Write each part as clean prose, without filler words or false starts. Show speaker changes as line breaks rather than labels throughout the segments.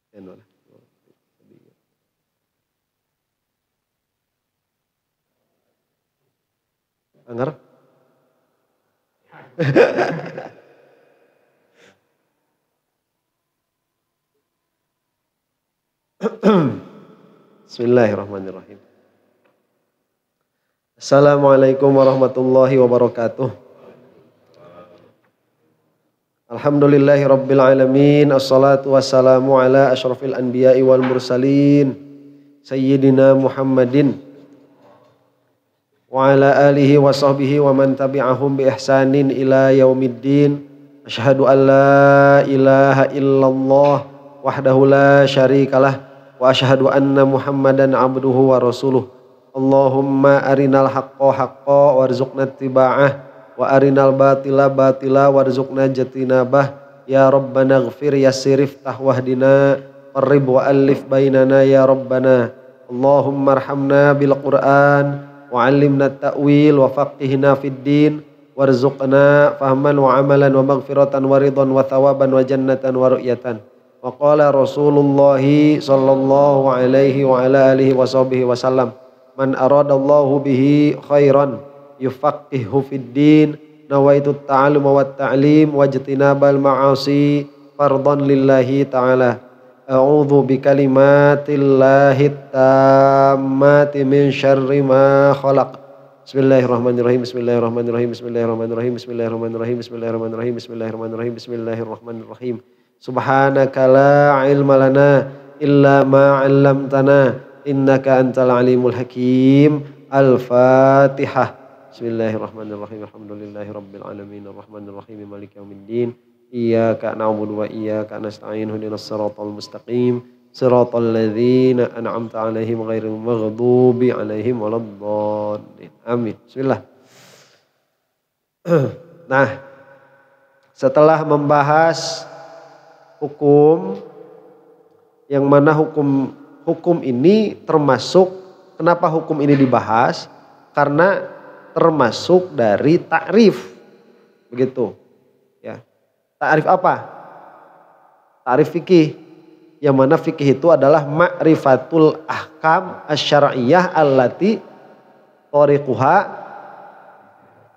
Anggar? Bismillahirrahmanirrahim. Assalamualaikum warahmatullahi wabarakatuh. Alhamdulillahi rabbil alamin. Assalatu wassalamu ala asyrafil anbiya'i wal mursalin Sayyidina Muhammadin wa ala alihi wa sahbihi wa man tabi'ahum bi ihsanin ila yaumiddin. Asyhadu an la ilaha illallah wahdahu la syarikalah wa asyhadu anna Muhammadan abduhu wa rasuluh. Allahumma arinal haqqa haqqa warzuqna ittiba'ah wa arinal batila batila warzuqna jatinabah. Ya Rabbana ighfir yassir iftah wahdina qarrib wa alif bainana ya Rabbana. Allahumma arhamna bil Qur'an wa 'allimna ta'wil wa faqihna fid din warzuqna fahman wa amalan wa maghfiratan wa ridwan wa thawaban wa jannatan wa ru'yatan. Wa qala Rasulullah sallallahu alaihi wa ala alihi wa sahbihi wasallam, man aradallahu bihi khairan yufaqihu fid din, nawaitu ta'allum wa ta'lim wajtinabal ma'asi fardan lillahi ta'ala. A'udzu bikalimatillahi tammati min syarri ma khalaq. Bismillahirrahmanirrahim. Bismillahirrahmanirrahim. Bismillahirrahmanirrahim. Bismillahirrahmanirrahim. Bismillahirrahmanirrahim. Bismillahirrahmanirrahim. Bismillahirrahmanirrahim. Subhanaka la ilma lana illa ma 'allamtana innaka antal alimul hakim. Al-Fatihah. Bismillahirrahmanirrahim. Alhamdulillahi rabbil alamin arrahmanir rahim maliki yaumiddin. Iyyaka na'budu wa iyyaka nasta'in ihdinas siratal mustaqim siratal ladzina an'amta 'alaihim ghairil maghdubi 'alaihim waladdallin. Amin. Bismillah. Nah, setelah membahas hukum yang mana hukum ini termasuk, kenapa hukum ini dibahas? Karena termasuk dari ta'rif. Begitu. Ya. Ta'rif apa? Ta'rif fikih. Yang mana fikih itu adalah ma'rifatul ahkam asy-syar'iyyah allati tariquha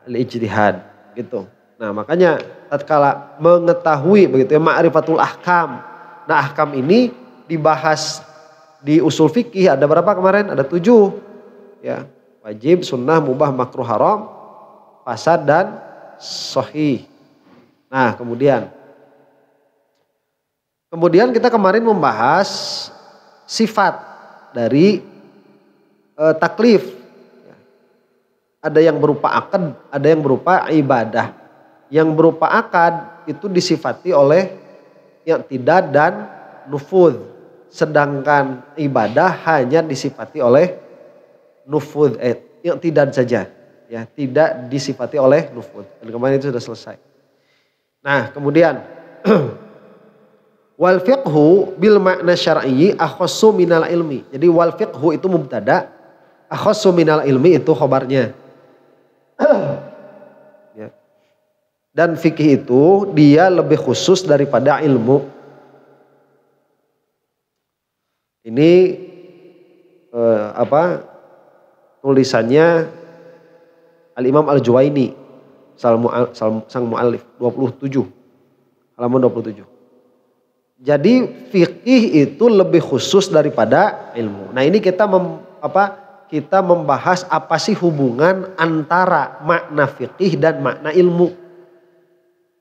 al-ijtihad. Gitu. Nah, makanya tatkala mengetahui begitu ya ma'rifatul ahkam. Nah, ahkam ini dibahas di usul fikih ada berapa kemarin? Ada 7. Ya. Wajib, sunnah, mubah, makruh, haram, fasad dan sahih. Nah, kemudian kita kemarin membahas sifat dari taklif. Ada yang berupa akad, ada yang berupa ibadah. Yang berupa akad itu disifati oleh i'tidad dan nufudz. Sedangkan ibadah hanya disifati oleh nufudz, i'tidad saja. Ya, tidak disifati oleh nufudz. Dan kemarin itu sudah selesai. Nah, kemudian wal fiqhu bil makna syar'i akhassu minal ilmi. Jadi wal fiqhu itu mubtada, akhassu minal ilmi itu khobarnya. Ya. Dan fikih itu dia lebih khusus daripada ilmu. Ini tulisannya Al-Imam Al-Juwaini sang mu'allif 27 halaman 27. Jadi fikih itu lebih khusus daripada ilmu. Nah, ini kita membahas apa sih hubungan antara makna fikih dan makna ilmu.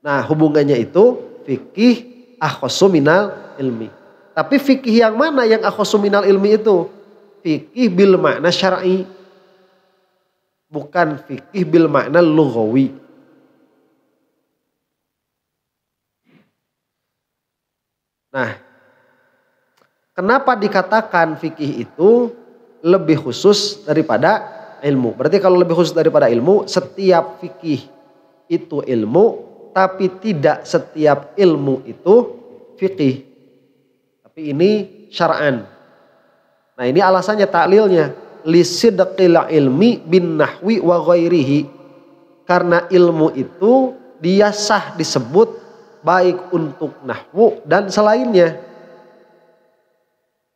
Nah, hubungannya itu fikih akhassu minal ilmi. Tapi fikih yang mana yang akhassu minal ilmi itu? Fikih bil makna syar'i. Bukan fikih bil makna lughawi. Nah, kenapa dikatakan fikih itu lebih khusus daripada ilmu? Berarti kalau lebih khusus daripada ilmu, setiap fikih itu ilmu, tapi tidak setiap ilmu itu fikih. Tapi ini syar'an. Nah, ini alasannya taklilnya. Lisidqil ilmi bin nahwi wa ghairihi. Karena ilmu itu dia sah disebut baik untuk nahwu dan selainnya.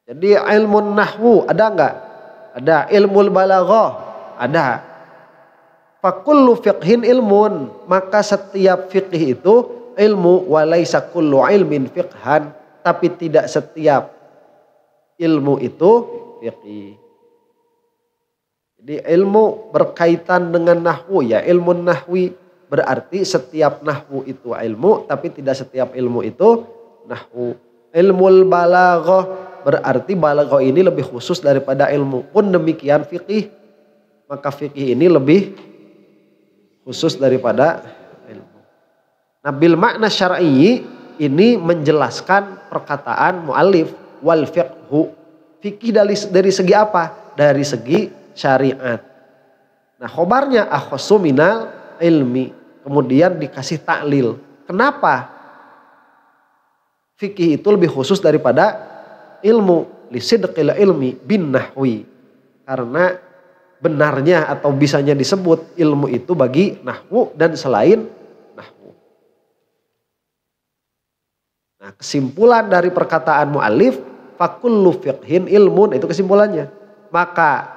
Jadi ilmu nahwu ada enggak? Ada. Ilmu balaghah ada. Fakullu fiqhin ilmun, maka setiap fiqih itu ilmu, walaisa kullu ilmin fiqhan, tapi tidak setiap ilmu itu fiqih. Jadi ilmu berkaitan dengan nahwu ya, ilmu nahwi berarti setiap nahwu itu ilmu, tapi tidak setiap ilmu itu nahwu. Ilmu balaghah berarti balaghah ini lebih khusus daripada ilmu. Pun demikian fikih, maka fikih ini lebih khusus daripada ilmu. Nah, bil makna syar'i ini menjelaskan perkataan muallif wal fiqhu. Fikih dari segi apa? Dari segi syariat. Nah, khobarnya akhassu minal ilmi. Kemudian dikasih taklil. Kenapa? Fikih itu lebih khusus daripada ilmu. Lisidqil ilmi bin nahwi. Karena benarnya atau bisanya disebut ilmu itu bagi nahwu dan selain nahwu. Nah, kesimpulan dari perkataan muallif fakullu fiqhin ilmun, itu kesimpulannya. Maka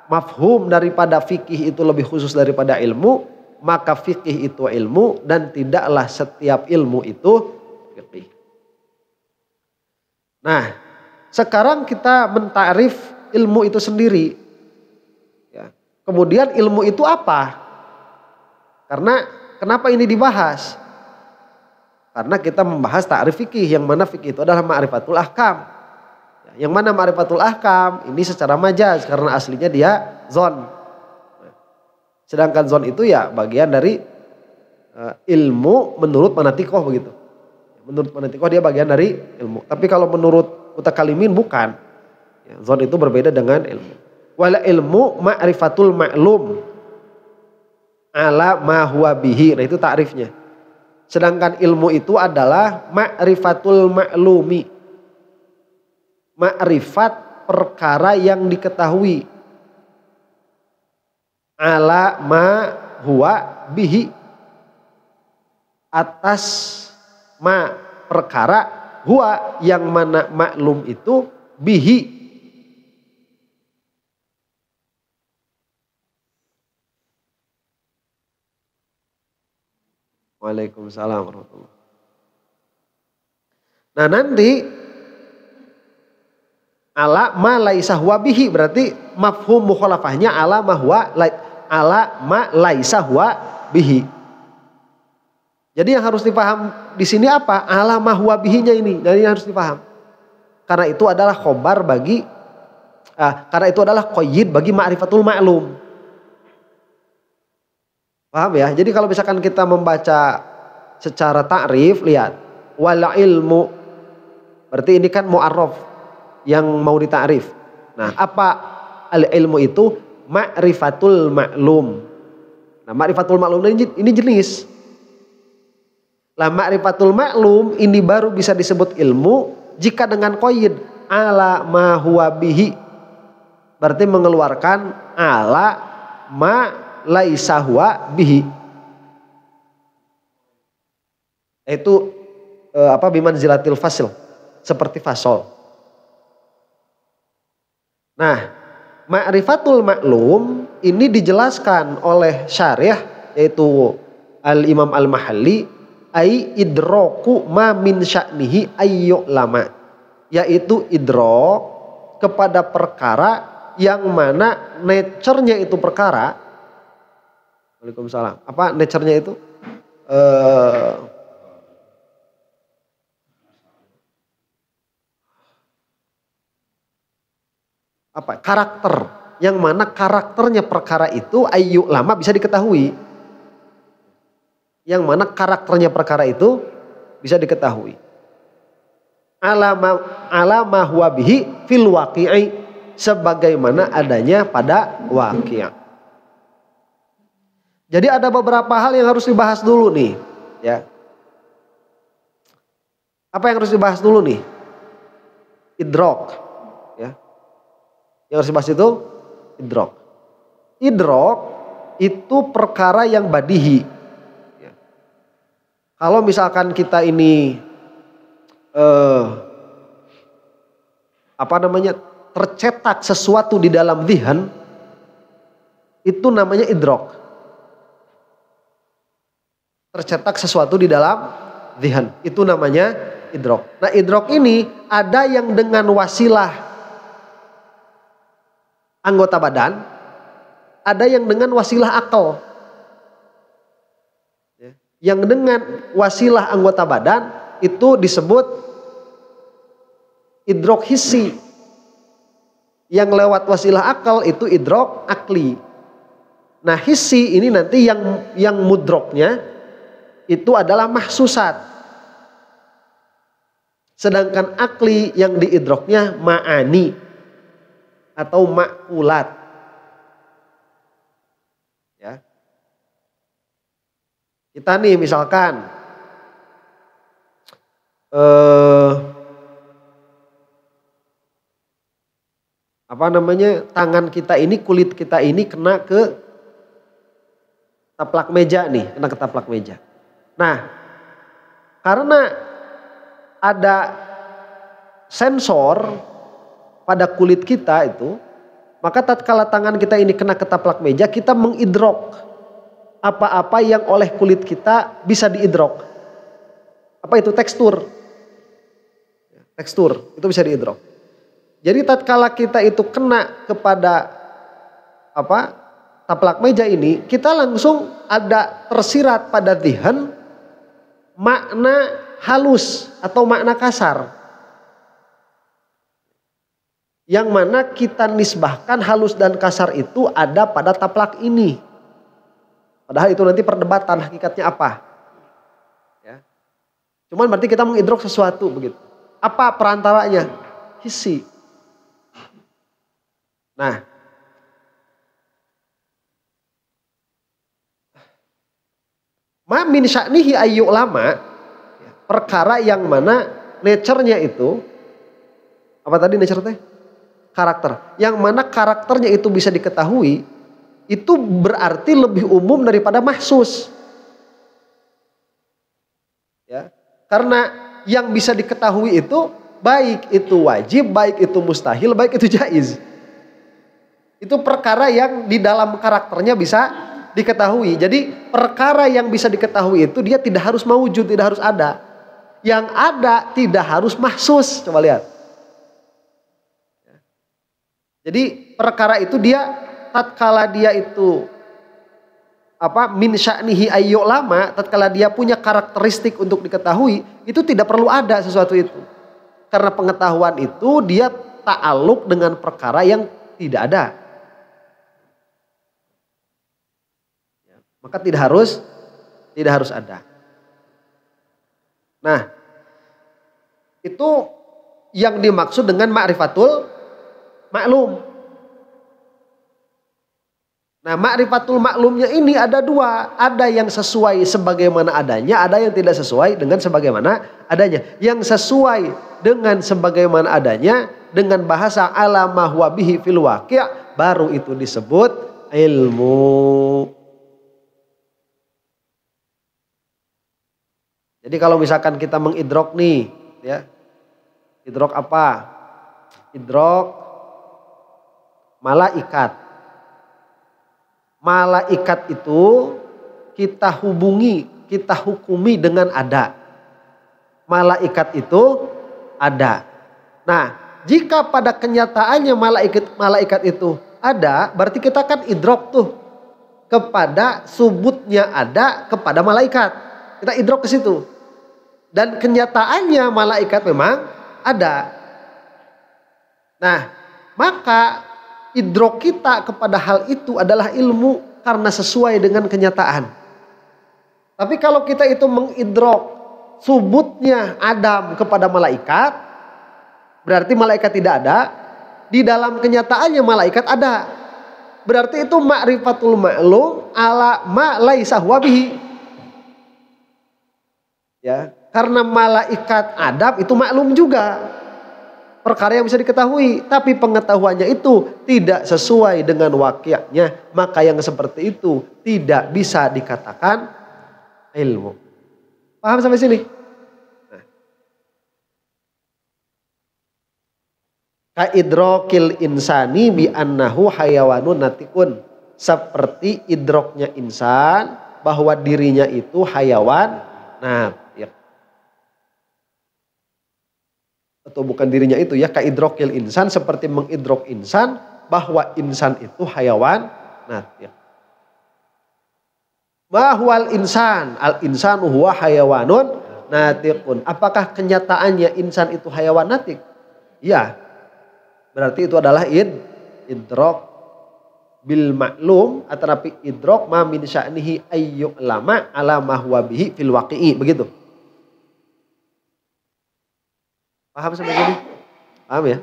mafhum daripada fikih itu lebih khusus daripada ilmu, maka fikih itu ilmu dan tidaklah setiap ilmu itu fikih. Nah, sekarang kita mentakrif ilmu itu sendiri. Kemudian ilmu itu apa? Karena kenapa ini dibahas? Karena kita membahas ta'rif fikih, yang mana fikih itu adalah ma'rifatul ahkam. Yang mana ma'rifatul ahkam ini secara majaz karena aslinya dia zon. Sedangkan zon itu ya bagian dari ilmu menurut manatikoh begitu. Menurut manatikoh dia bagian dari ilmu. Tapi kalau menurut mutakalimin bukan. Zon itu berbeda dengan ilmu. Wala ilmu ma'rifatul ma'lum ala ma huwa bihi. Nah, itu ta'rifnya. Sedangkan ilmu itu adalah ma'rifatul ma'lumi. Ma'rifat perkara yang diketahui. Ala ma huwa bihi. Atas ma perkara huwa yang mana maklum itu bihi. Waalaikumsalam warahmatullahi. Nah, nanti ala ma laisa huwa bihi berarti mafhum mukhalafahnya ala ma laisa huwa bihi. Jadi yang harus dipaham di sini apa? Ala ma huwa bihinya ini. Dan ini harus dipaham. Karena itu adalah khobar bagi karena itu adalah qayyid bagi ma'rifatul ma'lum. Paham ya? Jadi kalau misalkan kita membaca secara ta'rif, lihat. Wal ilmu. Berarti ini kan mu'arraf yang mau dita'rif. Nah, apa al ilmu itu? Ma'rifatul ma'lum. Nah, ma'rifatul ma'lum ini jenis. Lah, ma'rifatul ma'lum ini baru bisa disebut ilmu jika dengan qayyid. Ala ma huwa bihi. Berarti mengeluarkan ala ma laisa huwa bihi. Itu bimanzilatil fasil, seperti fasol. Nah, ma'rifatul ma'lum ini dijelaskan oleh syarih yaitu Al-Imam Al-Mahalli ai idraku ma min sya'nihi ayyu lama, yaitu idrok kepada perkara yang mana nature-nya itu perkara. Waalaikumsalam. Apa nature-nya itu? Karakter. Yang mana karakternya perkara itu ayu lama bisa diketahui. Yang mana karakternya perkara itu bisa diketahui. Alama huwa bihi fil waqi'i, sebagaimana adanya pada waqi'. Jadi ada beberapa hal yang harus dibahas dulu nih, ya. Apa yang harus dibahas dulu nih? Idrok, ya. Yang harus dibahas itu idrok. Idrok itu perkara yang badihi. Ya. Kalau misalkan kita ini apa namanya, tercetak sesuatu di dalam dzihn, itu namanya idrok. Tercetak sesuatu di dalam dzihn, itu namanya idrok. Nah, idrok ini ada yang dengan wasilah anggota badan, ada yang dengan wasilah akal. Yang dengan wasilah anggota badan itu disebut idrok hissi. Yang lewat wasilah akal itu idrok akli. Nah, hissi ini nanti yang mudroknya itu adalah mahsusat. Sedangkan akli yang diidroknya ma'ani atau ma'kulat. Ya. Kita nih misalkan apa namanya, tangan kita ini, kulit kita ini kena ke taplak meja nih, kena ke taplak meja. Nah, karena ada sensor pada kulit kita itu, maka tatkala tangan kita ini kena ke taplak meja, kita mengidrok apa-apa yang oleh kulit kita bisa diidrok. Apa itu? Tekstur. Tekstur itu bisa diidrok. Jadi tatkala kita itu kena kepada taplak meja ini, kita langsung ada tersirat pada dzihn makna halus atau makna kasar. Yang mana kita nisbahkan halus dan kasar itu ada pada taplak ini. Padahal itu nanti perdebatan hakikatnya apa. Ya. Cuman berarti kita mengidrok sesuatu begitu. Apa perantaranya? Hissi. Nah, ma min sya'nihi ayyu lama, perkara yang mana nature-nya itu, apa tadi nature teh? Karakter. Yang mana karakternya itu bisa diketahui, itu berarti lebih umum daripada mahsus. Ya. Karena yang bisa diketahui itu baik itu wajib, baik itu mustahil, baik itu jaiz. Itu perkara yang di dalam karakternya bisa diketahui. Jadi perkara yang bisa diketahui itu dia tidak harus mawujud, tidak harus ada. Yang ada tidak harus mahsus. Coba lihat. Jadi perkara itu dia tatkala dia itu min sya'nihi ayyu lama, tatkala dia punya karakteristik untuk diketahui, itu tidak perlu ada sesuatu itu. Karena pengetahuan itu dia ta'aluk dengan perkara yang tidak ada. Maka tidak harus ada. Nah, itu yang dimaksud dengan ma'rifatul maklum. Nah, ma'rifatul maklumnya ini ada dua. Ada yang sesuai sebagaimana adanya, ada yang tidak sesuai dengan sebagaimana adanya. Yang sesuai dengan sebagaimana adanya, dengan bahasa ala ma huwa bihi fil waqi', baru itu disebut ilmu. Jadi kalau misalkan kita mengidrok nih, ya, idrok apa? Idrok malaikat. Malaikat itu kita hubungi, kita hukumi dengan ada. Malaikat itu ada. Nah, jika pada kenyataannya malaikat itu ada, berarti kita kan idrok tuh kepada subutnya ada kepada malaikat. Kita idrok ke situ. Dan kenyataannya malaikat memang ada. Nah, maka idrok kita kepada hal itu adalah ilmu karena sesuai dengan kenyataan. Tapi kalau kita itu mengidrok subutnya Adam kepada malaikat, berarti malaikat tidak ada. Di dalam kenyataannya malaikat ada. Berarti itu ma'rifatul ma'lum ala ma laisa huwa bihi. Ya, karena malaikat Adam itu maklum juga. Perkara yang bisa diketahui, tapi pengetahuannya itu tidak sesuai dengan waqi'nya, maka yang seperti itu tidak bisa dikatakan ilmu. Paham sampai sini? Nah. Ka idrokil insani bi annahu hayawanun natikun. Seperti idroknya insan bahwa dirinya itu hayawan natik. Atau bukan dirinya itu ya, ka idrokil insan seperti mengidrok insan bahwa insan itu hayawan natik. Bahwal insan, al insanu huwa hayawanun natikun. Apakah kenyataannya insan itu hayawan natik? Ya. Berarti itu adalah idrok bil maklum, atarapi idrok ma min sya'nihi ayyuk lama ala ma huwa bihi fil waqi'i, begitu. Paham sampai sini? Paham ya?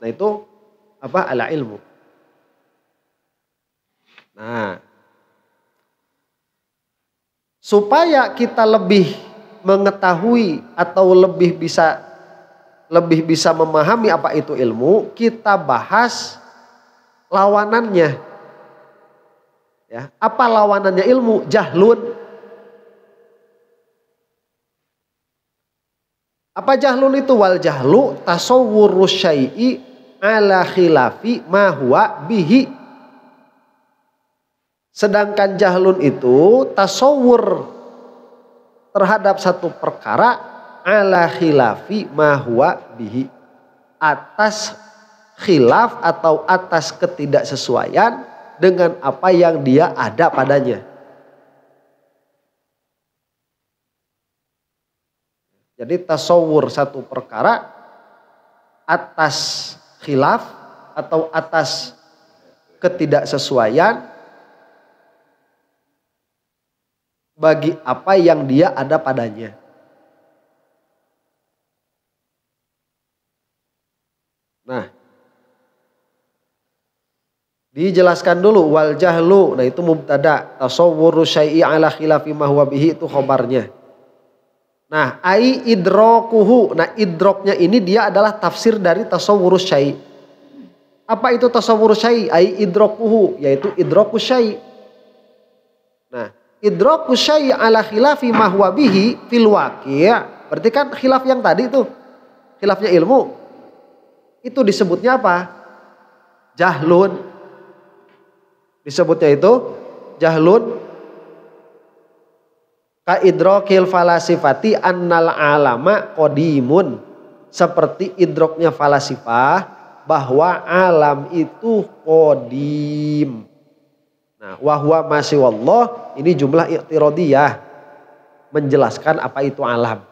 Nah itu apa? Ala ilmu. Nah, supaya kita lebih mengetahui atau lebih bisa memahami apa itu ilmu, kita bahas lawanannya. Ya, apa lawanannya ilmu? Jahlun. Apa jahlun itu? Wal jahlu tasawwurus syai'i ala khilafi ma huwa bihi. Sedangkan jahlun itu tasawwur terhadap satu perkara ala khilafi ma huwa bihi, atas khilaf atau atas ketidaksesuaian dengan apa yang dia ada padanya. Jadi tasawur satu perkara atas khilaf atau atas ketidaksesuaian bagi apa yang dia ada padanya. Nah, dijelaskan dulu wal jahlu. Nah itu mubtada, tasawwuru syai'i ala khilafi ma huwa bihi, itu khobarnya. Nah, ai idrokuhu. Nah, idroknya ini dia adalah tafsir dari tasawwuru syai'. Apa itu tasawwuru syai'? Ai idrokuhu, yaitu idroku syai'. Nah, idroku syai' ala khilafi ma huwa bihi fil waqi'. Berarti kan khilaf yang tadi itu, khilafnya ilmu. Itu disebutnya apa? Jahlun. Disebutnya itu jahlun. Ka idrokil falasifati annal alama qadimun. Seperti idroknya falasifah bahwa alam itu qadim. Nah, wahwa masih wallah, ini jumlah i'tiradiyah menjelaskan apa itu alam.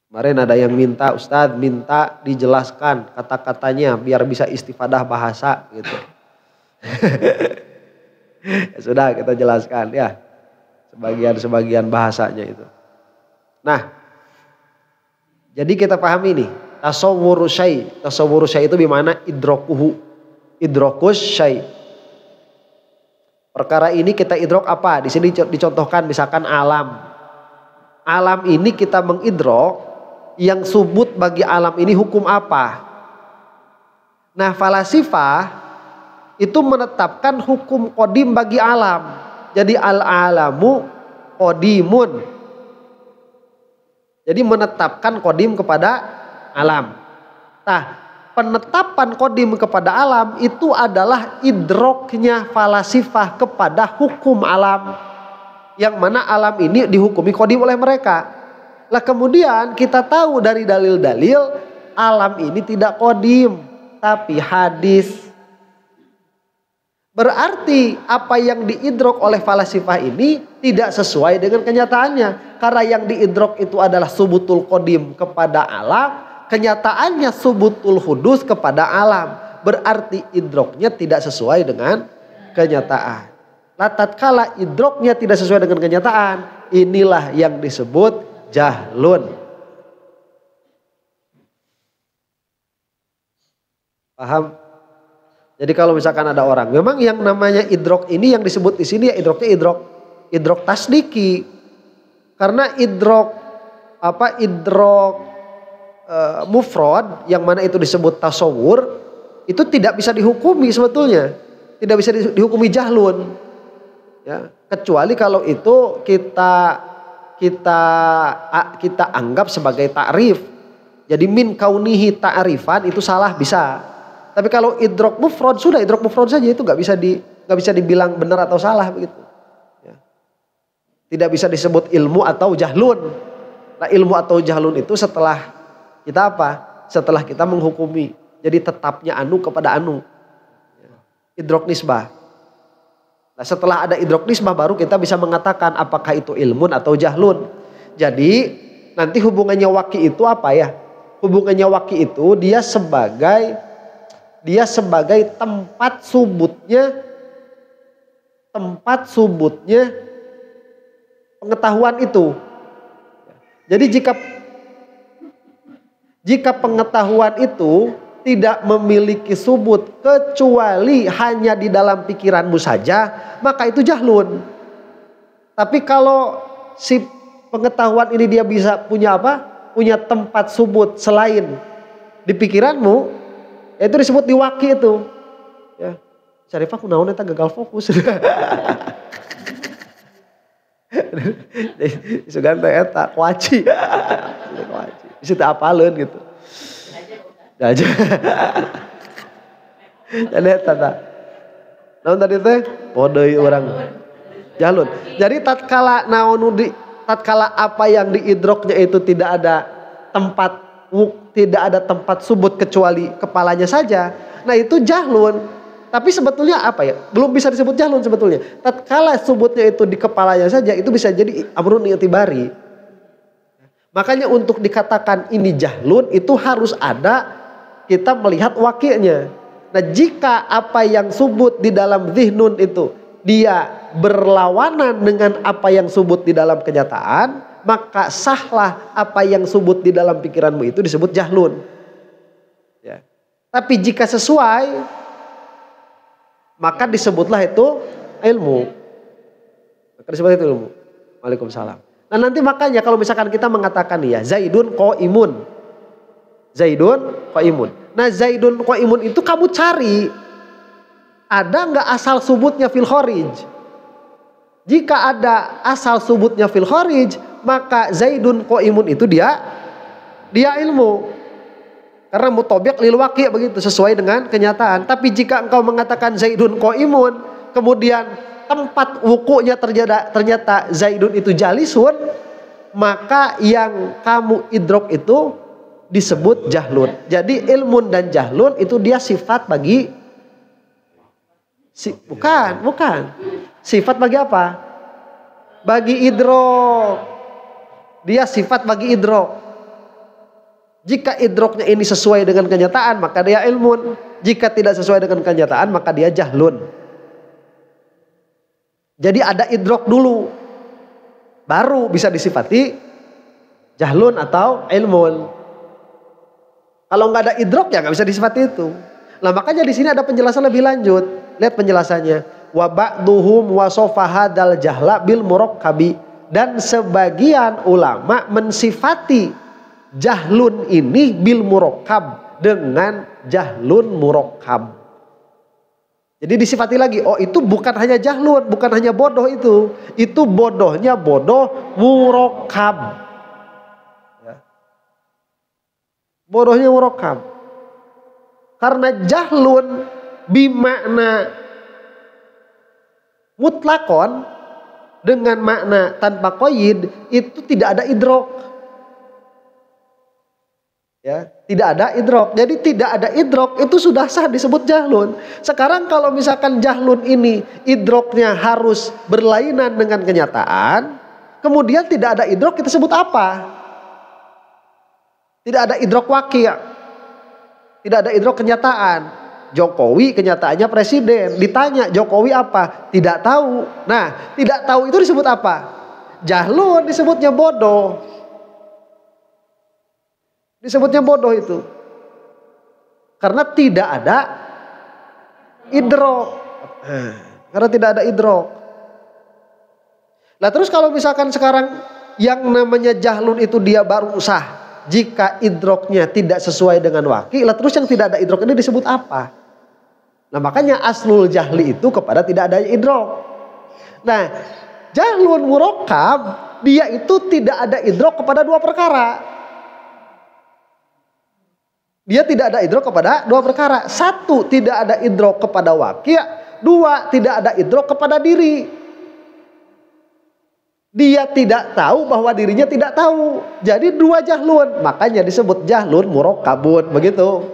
Kemarin ada yang minta, Ustadz minta dijelaskan kata-katanya biar bisa istifadah bahasa gitu. Ya sudah kita jelaskan ya sebagian bahasanya itu. Nah, jadi kita pahami nih tasawwuru syai'. Tasawwuru syai' itu bimana idrokuhu, idrokus syai'. Perkara ini kita idrok apa? Di sini dicontohkan misalkan alam. Alam ini kita mengidrok, yang subut bagi alam ini hukum apa? Nah, falasifah itu menetapkan hukum qadim bagi alam. Jadi al-alamu qadimun. Jadi menetapkan qadim kepada alam. Nah, penetapan qadim kepada alam itu adalah idroknya falasifah kepada hukum alam. Yang mana alam ini dihukumi qadim oleh mereka. Lah kemudian kita tahu dari dalil-dalil alam ini tidak qadim tapi hadis. Berarti apa yang diidrok oleh falasifah ini tidak sesuai dengan kenyataannya. Karena yang diidrok itu adalah subutul qadim kepada alam, kenyataannya subutul hudus kepada alam. Berarti idroknya tidak sesuai dengan kenyataan. Lah tatkala idroknya tidak sesuai dengan kenyataan, inilah yang disebut jahlun. Paham? Jadi kalau misalkan ada orang, memang yang namanya idrok ini yang disebut di sini ya idroknya idrok tasdiki. Karena idrok mufrad yang mana itu disebut tasawur itu tidak bisa dihukumi sebetulnya. Tidak bisa dihukumi jahlun. Ya, kecuali kalau itu kita anggap sebagai takrif. Jadi min kaunihi ta'rifan itu salah bisa. Tapi kalau idrok mufrad sudah idrok mufrad saja, itu nggak bisa dibilang benar atau salah begitu. Ya. Tidak bisa disebut ilmu atau jahlun. Nah, ilmu atau jahlun itu setelah kita apa? Setelah kita menghukumi. Jadi tetapnya anu kepada anu. Ya. Idrok nisbah. Nah, setelah ada idrok nisbah baru kita bisa mengatakan apakah itu ilmun atau jahlun. Jadi nanti hubungannya waki itu apa ya? Hubungannya waki itu dia sebagai tempat subutnya pengetahuan itu. Jadi jika pengetahuan itu tidak memiliki subut kecuali hanya di dalam pikiranmu saja, maka itu jahlun. Tapi kalau si pengetahuan ini dia bisa punya apa? Punya tempat subut selain di pikiranmu, itu disebut diwaki itu. Ya. Syarifah kunaon eta gagal fokus. Sugan teh eta kuaci. Bisa teu apaleun gitu. Aja. Jadi eta. Naon tadi teh? Podeui urang. Jahlun. Jadi tatkala apa yang diidroknya itu tidak ada tempat subut kecuali kepalanya saja. Nah, itu jahlun. Tapi sebetulnya apa ya? Belum bisa disebut jahlun sebetulnya. Tatkala subutnya itu di kepalanya saja, itu bisa jadi amrun i'tibari. Makanya untuk dikatakan ini jahlun itu harus ada kita melihat wakilnya. Nah, jika apa yang subut di dalam zihnun itu dia berlawanan dengan apa yang subut di dalam kenyataan, maka sahlah apa yang subut di dalam pikiranmu itu disebut jahlun. Ya. Tapi jika sesuai, maka disebutlah itu ilmu. Maka disebut itu ilmu. Waalaikumsalam. Nah, nanti makanya kalau misalkan kita mengatakan ya Zaidun qaimun. Zaidun qaimun. Nah, Zaidun qaimun itu kamu cari ada nggak asal subutnya fil kharij? Jika ada asal subutnya fil kharij, maka Zaidun qaimun itu dia ilmu. Karena mutabiq lil waqi' begitu, sesuai dengan kenyataan. Tapi jika engkau mengatakan Zaidun qaimun, kemudian tempat wukunya ternyata Zaidun itu jalisun, maka yang kamu idrok itu disebut jahlun. Jadi ilmun dan jahlun itu dia sifat bagi bukan. Sifat bagi apa? Bagi idrok. Dia sifat bagi idrok. Jika idroknya ini sesuai dengan kenyataan, maka dia ilmun. Jika tidak sesuai dengan kenyataan, maka dia jahlun. Jadi ada idrok dulu, baru bisa disifati jahlun atau ilmun. Kalau nggak ada idrok ya nggak bisa disifati itu. Nah, makanya di sini ada penjelasan lebih lanjut. Lihat penjelasannya. Wa ba'duhum wasofa hadzal jahla bil murakkabi. Dan sebagian ulama mensifati jahlun ini bil murakkab, dengan jahlun murakkab. Jadi disifati lagi, oh itu bukan hanya jahlun, bukan hanya bodoh itu. Itu bodohnya bodoh murakkab. Ya. Bodohnya murakkab. Karena jahlun bimakna mutlakon dengan makna tanpa qaid itu tidak ada idrok. Ya, tidak ada idrok. Jadi tidak ada idrok itu sudah sah disebut jahlun. Sekarang kalau misalkan jahlun ini idroknya harus berlainan dengan kenyataan, kemudian tidak ada idrok, kita sebut apa? Tidak ada idrok waqi'. Tidak ada idrok kenyataan. Jokowi kenyataannya presiden. Ditanya Jokowi apa? Tidak tahu. Nah, tidak tahu itu disebut apa? Jahlun, disebutnya bodoh. Disebutnya bodoh itu. Karena tidak ada idrok. Karena tidak ada idrok. Nah, terus kalau misalkan sekarang yang namanya jahlun itu dia baru sah jika idroknya tidak sesuai dengan waqi', lah terus yang tidak ada idrok ini disebut apa? Nah, makanya aslul jahli itu kepada tidak ada idrok. Nah, jahlun murakkab dia itu tidak ada idrok kepada dua perkara. Dia tidak ada idrok kepada dua perkara. Satu, tidak ada idrok kepada waqi'. Dua, tidak ada idrok kepada diri. Dia tidak tahu bahwa dirinya tidak tahu. Jadi dua jahlun. Makanya disebut jahlun murakkabun. Begitu.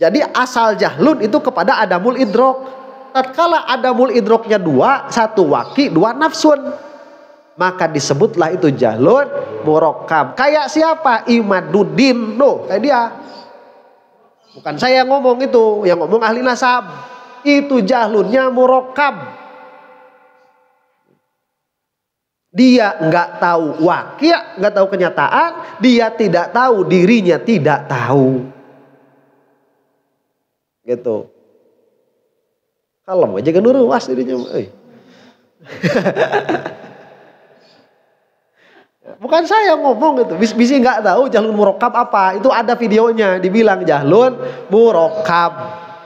Jadi asal jahlun itu kepada adamul idrok. Tatkala adamul idroknya dua, satu waqi', dua nafsun, maka disebutlah itu jahlun murakkab. Kayak siapa? Imaduddin. Loh, kayak dia. Bukan saya yang ngomong itu, yang ngomong ahli nasab. Itu jahlunnya murakkab. Dia nggak tahu waqi', nggak tahu kenyataan, dia tidak tahu dirinya tidak tahu. Gitu. Kalem aja kan was dirinya. Bukan saya ngomong itu. Bisi nggak tahu jahlun murakkab apa. Itu ada videonya. Dibilang jahlun murakkab.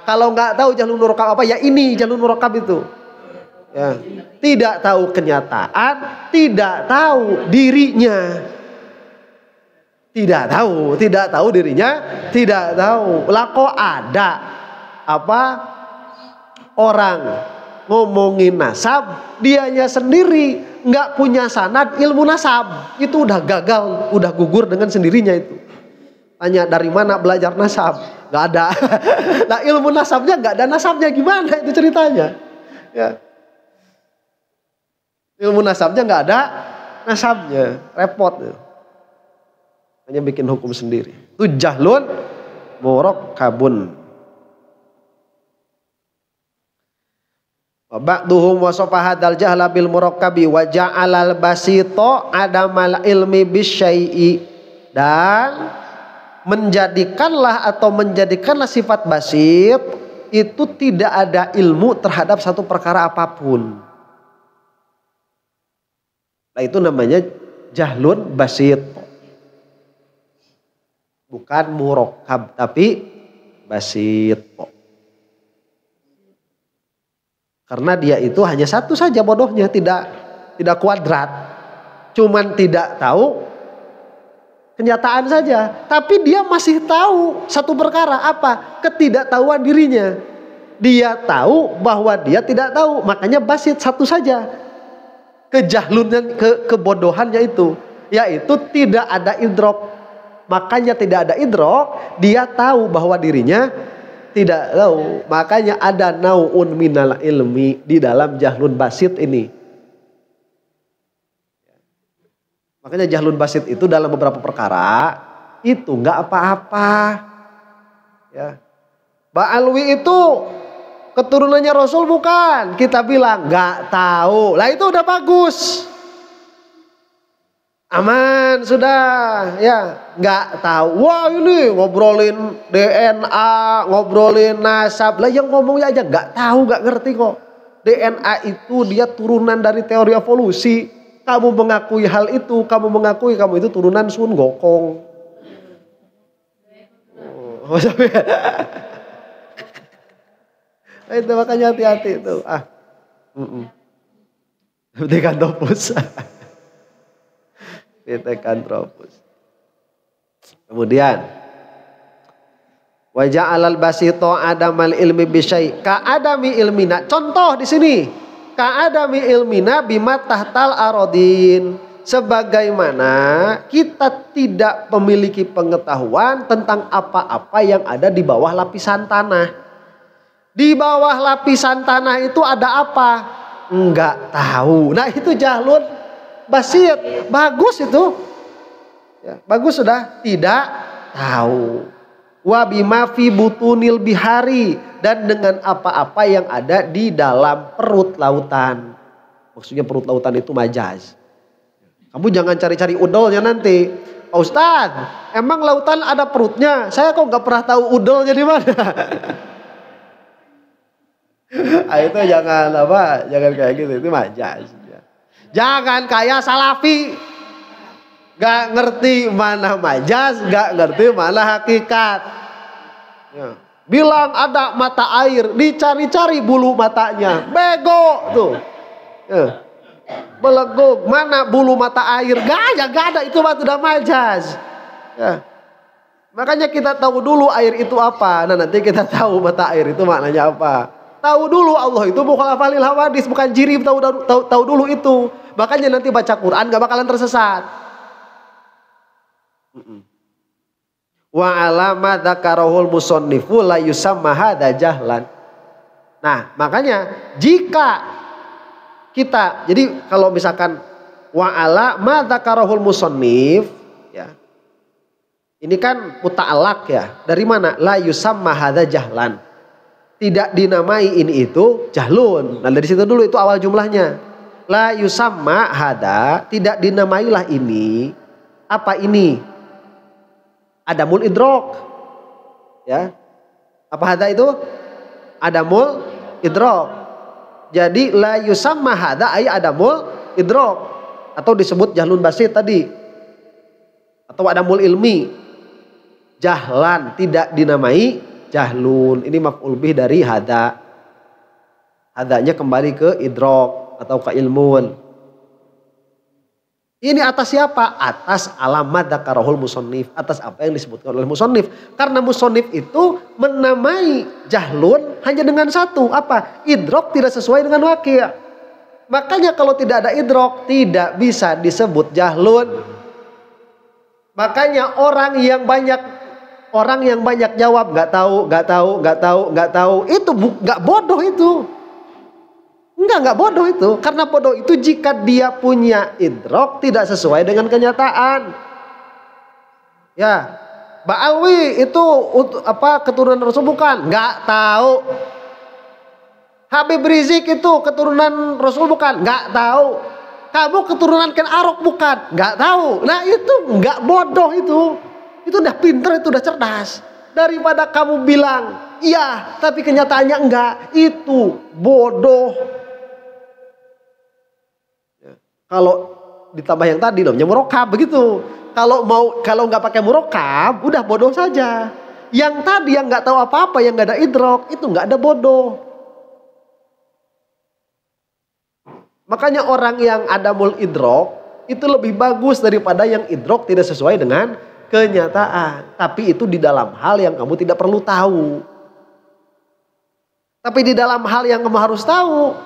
Kalau nggak tahu jahlun murakkab apa, ya ini jahlun murakkab itu. Ya. Tidak tahu kenyataan, tidak tahu dirinya. Tidak tahu dirinya, tidak tahu. Lah kok ada apa orang ngomongin nasab, dianya sendiri nggak punya sanad ilmu nasab, itu udah gagal, udah gugur dengan sendirinya itu. Tanya dari mana belajar nasab, nggak ada. Nah ilmu nasabnya nggak ada nasabnya, gimana itu ceritanya? Ya. Ilmu nasabnya nggak ada nasabnya, repot. Ya. Hanya bikin hukum sendiri. Itu jahlun murakkabun. Ba'duhum wasafa hadzal jahla bil murakkabi wa ja'alal basita adamal ilmi bisyai'i, dan menjadikanlah sifat basit itu tidak ada ilmu terhadap satu perkara apapun. Nah itu namanya jahlun basit. Bukan murakkab tapi basit. Karena dia itu hanya satu saja bodohnya, tidak kuadrat. Cuman tidak tahu kenyataan saja. Tapi dia masih tahu satu perkara, apa? Ketidaktahuan dirinya. Dia tahu bahwa dia tidak tahu, makanya basit satu saja. Kejahlunnya, kebodohannya itu, yaitu tidak ada idrok. Makanya tidak ada idrok, dia tahu bahwa dirinya tidak tahu. Makanya ada nau'un minal ilmi di dalam jahlun basit ini. Makanya jahlun basit itu dalam beberapa perkara itu nggak apa-apa. Ya. Ba'alwi itu keturunannya Rasul bukan? Kita bilang nggak tahu. Lah itu udah bagus. Aman sudah, ya nggak tahu. Wah ini ngobrolin DNA, ngobrolin nasab. Lah yang ngomongnya aja nggak tahu, nggak ngerti kok. DNA itu dia turunan dari teori evolusi. Kamu mengakui hal itu, kamu mengakui kamu itu turunan Sun Gokong. Oh, itu makanya hati-hati itu. Dekantopus. Dekantropus. Kemudian wa ja'alal basito adamal ilmi bisyai ka adami ilmina. Contoh di sini ka adami ilmina bima tahtal arodin, sebagaimana kita tidak memiliki pengetahuan tentang apa-apa yang ada di bawah lapisan tanah. Di bawah lapisan tanah itu ada apa? Enggak tahu. Nah itu jahlun basit. Bagus itu. Ya, bagus sudah. Tidak tahu. Wa bima fi butunil bihari, dan dengan apa-apa yang ada di dalam perut lautan. Maksudnya perut lautan itu majaz. Kamu jangan cari-cari udolnya nanti. Pak Ustaz, emang lautan ada perutnya? Saya kok nggak pernah tahu udolnya di mana. Itu jangan jangan kayak gitu, itu majaz. Jangan kayak salafi, gak ngerti mana majaz, gak ngerti mana hakikat. Ya. Bilang ada mata air, dicari-cari bulu matanya, bego tuh. Ya. Beleguk, mana bulu mata air? Gak ada, itu mah sudah majaz. Ya. Makanya kita tahu dulu air itu apa. Nah nanti kita tahu mata air itu maknanya apa. Tahu dulu Allah itu mukhalafah lil hawadis, bukan jiri. Tahu dulu itu. Makanya nanti baca Quran gak bakalan tersesat. Wa alama dzakarahul musannifu la yusamma hadza jahlan. Nah, makanya jika kita, jadi kalau misalkan wa ala ma dzakarahul musannif ya. Ini kan muta'allaq ya. Dari mana? La yusamma hadza jahlan. Tidak dinamai ini itu jahlun. Nah, dari situ dulu itu awal jumlahnya. La yusamma hadza, tidak dinamailah ini. Apa ini? Adamul idrok. Ya. Apa hadza itu? Adamul idrok. Jadi la yusamma hadza ay adamul idrok, atau disebut jahlun basit tadi. Atau adamul ilmi. Jahlan, tidak dinamai jahlun. Ini maf'ul bih dari hadza. Hadzanya kembali ke idrok atau ke ilmun. Ini atas siapa? Atas alamat dzakarahul musannif, atas apa yang disebutkan oleh musannif. Karena musannif itu menamai jahlun hanya dengan satu, apa? Idrok tidak sesuai dengan waqi'. Makanya kalau tidak ada idrok tidak bisa disebut jahlun. Makanya orang yang banyak jawab nggak tahu, itu nggak bodoh itu. Nggak bodoh itu. Karena bodoh itu jika dia punya idrok tidak sesuai dengan kenyataan. Ya, Ba'alwi itu apa keturunan Rasul bukan? Nggak tahu. Habib Rizik itu keturunan Rasul bukan? Nggak tahu. Kamu keturunan Ken Arok bukan? Nggak tahu. Nah itu nggak bodoh itu. Itu udah pinter, itu udah cerdas. Daripada kamu bilang iya tapi kenyataannya enggak, itu bodoh. Kalau ditambah yang tadi namanya murokab begitu. Kalau nggak pakai murokab, udah bodoh saja. Yang tadi yang nggak tahu apa-apa, yang nggak ada idrok, itu nggak ada bodoh. Makanya orang yang adamul idrok itu lebih bagus daripada yang idrok tidak sesuai dengan kenyataan. Tapi itu di dalam hal yang kamu tidak perlu tahu. Tapi di dalam hal yang kamu harus tahu,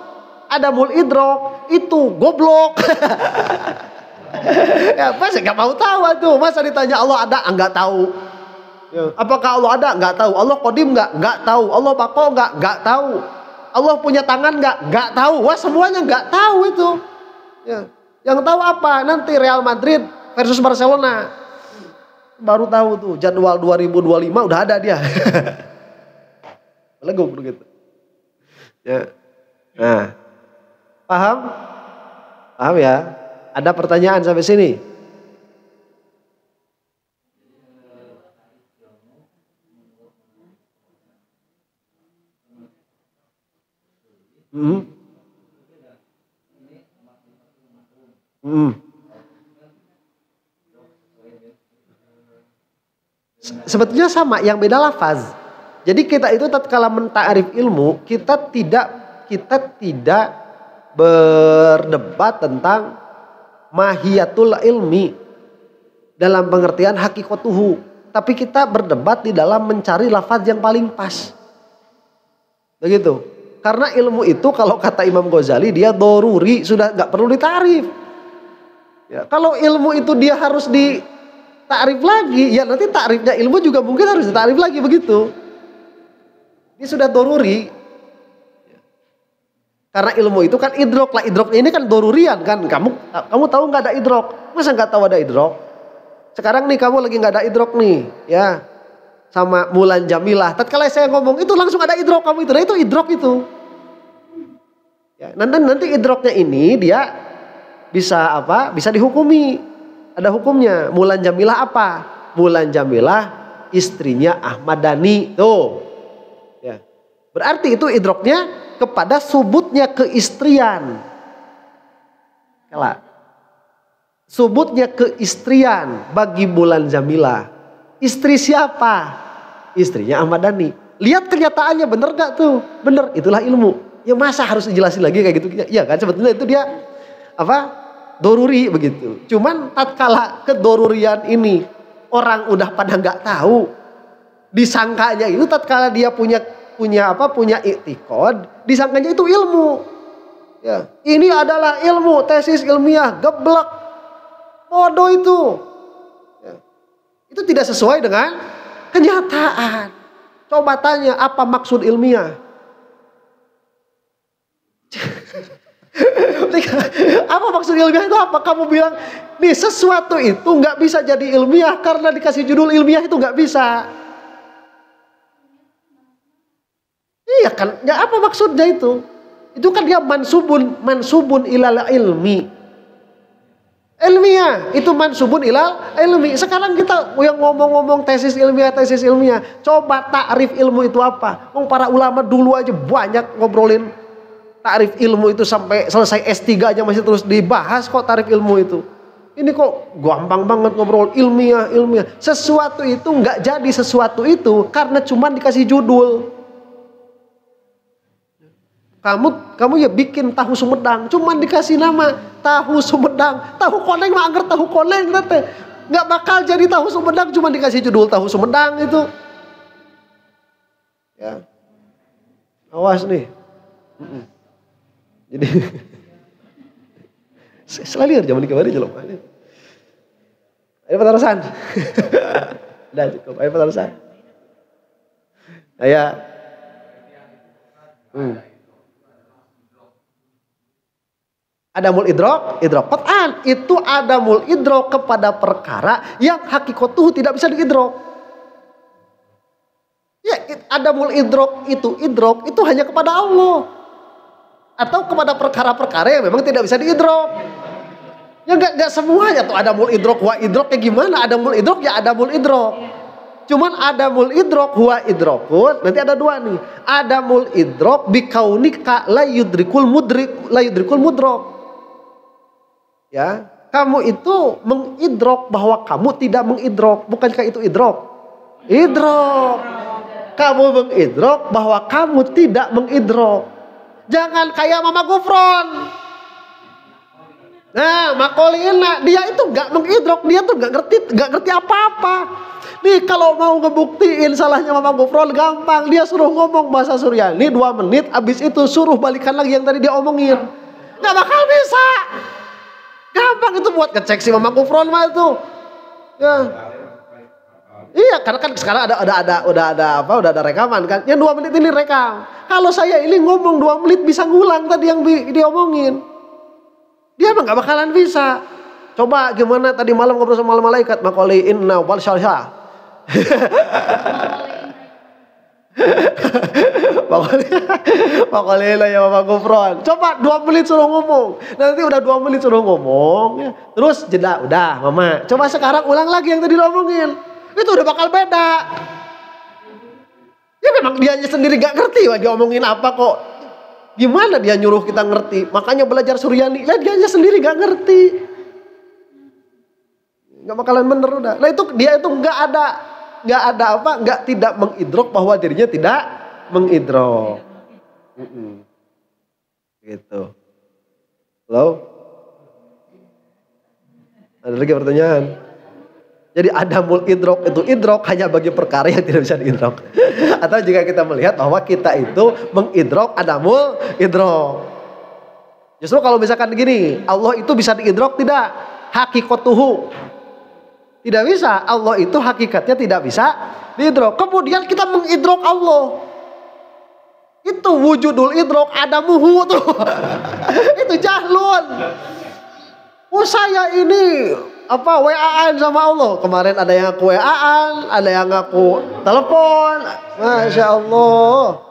adamul idrok itu goblok. Ya masa gak mau tahu tuh. Masa ditanya Allah ada? Enggak tahu. Ya. Apakah Allah ada? Enggak tahu. Allah qadim enggak? Enggak tahu. Allah baqo enggak? Enggak tahu. Allah punya tangan enggak? Enggak tahu. Wah semuanya enggak tahu itu. Ya. Yang tahu apa? Nanti Real Madrid versus Barcelona. Baru tahu tuh jadwal 2025 udah ada dia. Legok begitu. Ya. Nah, paham? Paham ya? Ada pertanyaan sampai sini? Hmm. Hmm. Sebetulnya sama, yang beda lafaz. Jadi kita itu tatkala menta'arif ilmu, kita tidak berdebat tentang mahiyatul ilmi dalam pengertian hakikatuhu, tapi kita berdebat di dalam mencari lafaz yang paling pas. Begitu. Karena ilmu itu kalau kata Imam Ghazali dia doruri, sudah nggak perlu ditarif. Ya, kalau ilmu itu dia harus ditarif lagi, ya nanti tarifnya ilmu juga mungkin harus ditarif lagi begitu. Ini sudah doruri. Karena ilmu itu kan idrok lah, idroknya ini kan dorurian kan. Kamu tahu nggak ada idrok? Masa nggak tahu ada idrok? Sekarang nih kamu lagi nggak ada idrok nih, ya sama Mulan Jamilah. Tatkala saya ngomong itu langsung ada idrok kamu itu, nah itu idrok itu. Ya, nanti idroknya ini dia bisa apa? Bisa dihukumi. Ada hukumnya. Mulan Jamilah apa? Mulan Jamilah istrinya Ahmad Dhani. Tuh. Ya. Berarti itu idroknya kepada subutnya keistrian. Kala. Subutnya keistrian bagi Mulan Jamilah. Istri siapa? Istrinya Ahmad Dhani. Lihat kenyataannya bener gak tuh? Bener, itulah ilmu. Ya masa harus dijelasin lagi kayak gitu? Ya kan sebetulnya itu dia apa? Doruri begitu. Cuman tatkala kedorurian ini Orang udah pada nggak tahu. Disangkanya itu tatkala dia punya i'tiqad, disangkanya itu ilmu. Ya, ini adalah ilmu, tesis ilmiah, geblek. Bodoh itu. Ya. Itu tidak sesuai dengan kenyataan. Coba tanya apa maksud ilmiah? Apa maksud ilmiah itu apa? Kamu bilang nih sesuatu itu nggak bisa jadi ilmiah karena dikasih judul ilmiah, itu nggak bisa. Iya kan? Ya apa maksudnya itu? Itu kan dia mansubun ilal ilmi. Ilmiah itu mansubun ilal ilmi. Sekarang kita yang ngomong-ngomong tesis ilmiah. Coba takrif ilmu itu apa? Para ulama dulu aja banyak ngobrolin takrif ilmu itu sampai selesai S3 aja masih terus dibahas kok takrif ilmu itu. Ini kok gampang banget ngobrol ilmiah. Sesuatu itu nggak jadi sesuatu itu karena cuma dikasih judul. Kamu ya bikin tahu Sumedang, cuman dikasih nama tahu Sumedang, tahu koneng mah angger tahu koneng teh. Nggak bakal jadi tahu Sumedang cuman dikasih judul tahu Sumedang itu. Ya. Awas nih. Jadi selalu zaman kemarin jelek banget. Ayo petarusan. Udah cukup, ayo petarusan. Aya. Adamul idrok qat'an. Itu adamul idrok kepada perkara yang hakikatuhu tidak bisa diidrok. Ya, adamul idrok itu hanya kepada Allah. Atau kepada perkara-perkara yang memang tidak bisa diidrok. Ya enggak semuanya tuh adamul idrok wa idrok kayak gimana? Adamul idrok ya adamul idrok. Cuman adamul idrok huwa idrokun. Nanti ada dua nih. Adamul idrok bikaunika la yudrikul mudrok. Ya, kamu itu mengidrok bahwa kamu tidak mengidrok. Bukankah itu idrok? Idrok. Kamu mengidrok bahwa kamu tidak mengidrok. Jangan kayak Mama Gufron. Nah, Makolina dia itu nggak mengidrok, dia tuh nggak ngerti apa-apa. Nih kalau mau ngebuktiin salahnya Mama Gufron gampang, dia suruh ngomong bahasa Suryani 2 menit, abis itu suruh balikan lagi yang tadi dia omongin. Nggak bakal bisa. Gampang itu buat ngecek si Mama Gufron mah itu. Ya. Iya, karena kan sekarang udah ada rekaman kan. Yang 2 menit ini rekam. Kalau saya ini ngomong 2 menit bisa ngulang tadi yang diomongin. Dia mah nggak bakalan bisa. Coba gimana tadi malam ngobrol sama malaikat, makoli inna wal syalha. Makoli ya Mama Gufron. Coba 2 menit suruh ngomong. Nanti udah 2 menit suruh ngomong ya. Terus jeda, udah Mama. Coba sekarang ulang lagi yang tadi diomongin. Itu udah bakal beda. Ya memang dianya sendiri gak ngerti wah dia omongin apa kok. Gimana dia nyuruh kita ngerti? Makanya belajar Suryani. Lah dianya sendiri gak ngerti. Gak bakalan bener udah. Nah itu dia itu tidak mengidrok bahwa dirinya tidak mengidrok. Gitu. Halo? Ada lagi pertanyaan? Jadi adamul idrok itu idrok hanya bagi perkara yang tidak bisa diidrok. Atau jika kita melihat bahwa kita itu mengidrok adamul idrok. Justru kalau misalkan begini, Allah itu bisa diidrok tidak? Hakikatuhu. Tidak bisa. Allah itu hakikatnya tidak bisa diidrok. Kemudian kita mengidrok Allah. Itu wujudul idrok adamuhu tuh. Itu jahlun. Oh saya ini WA-an sama Allah. Kemarin ada yang aku WA-an, ada yang aku telepon. Masya Allah.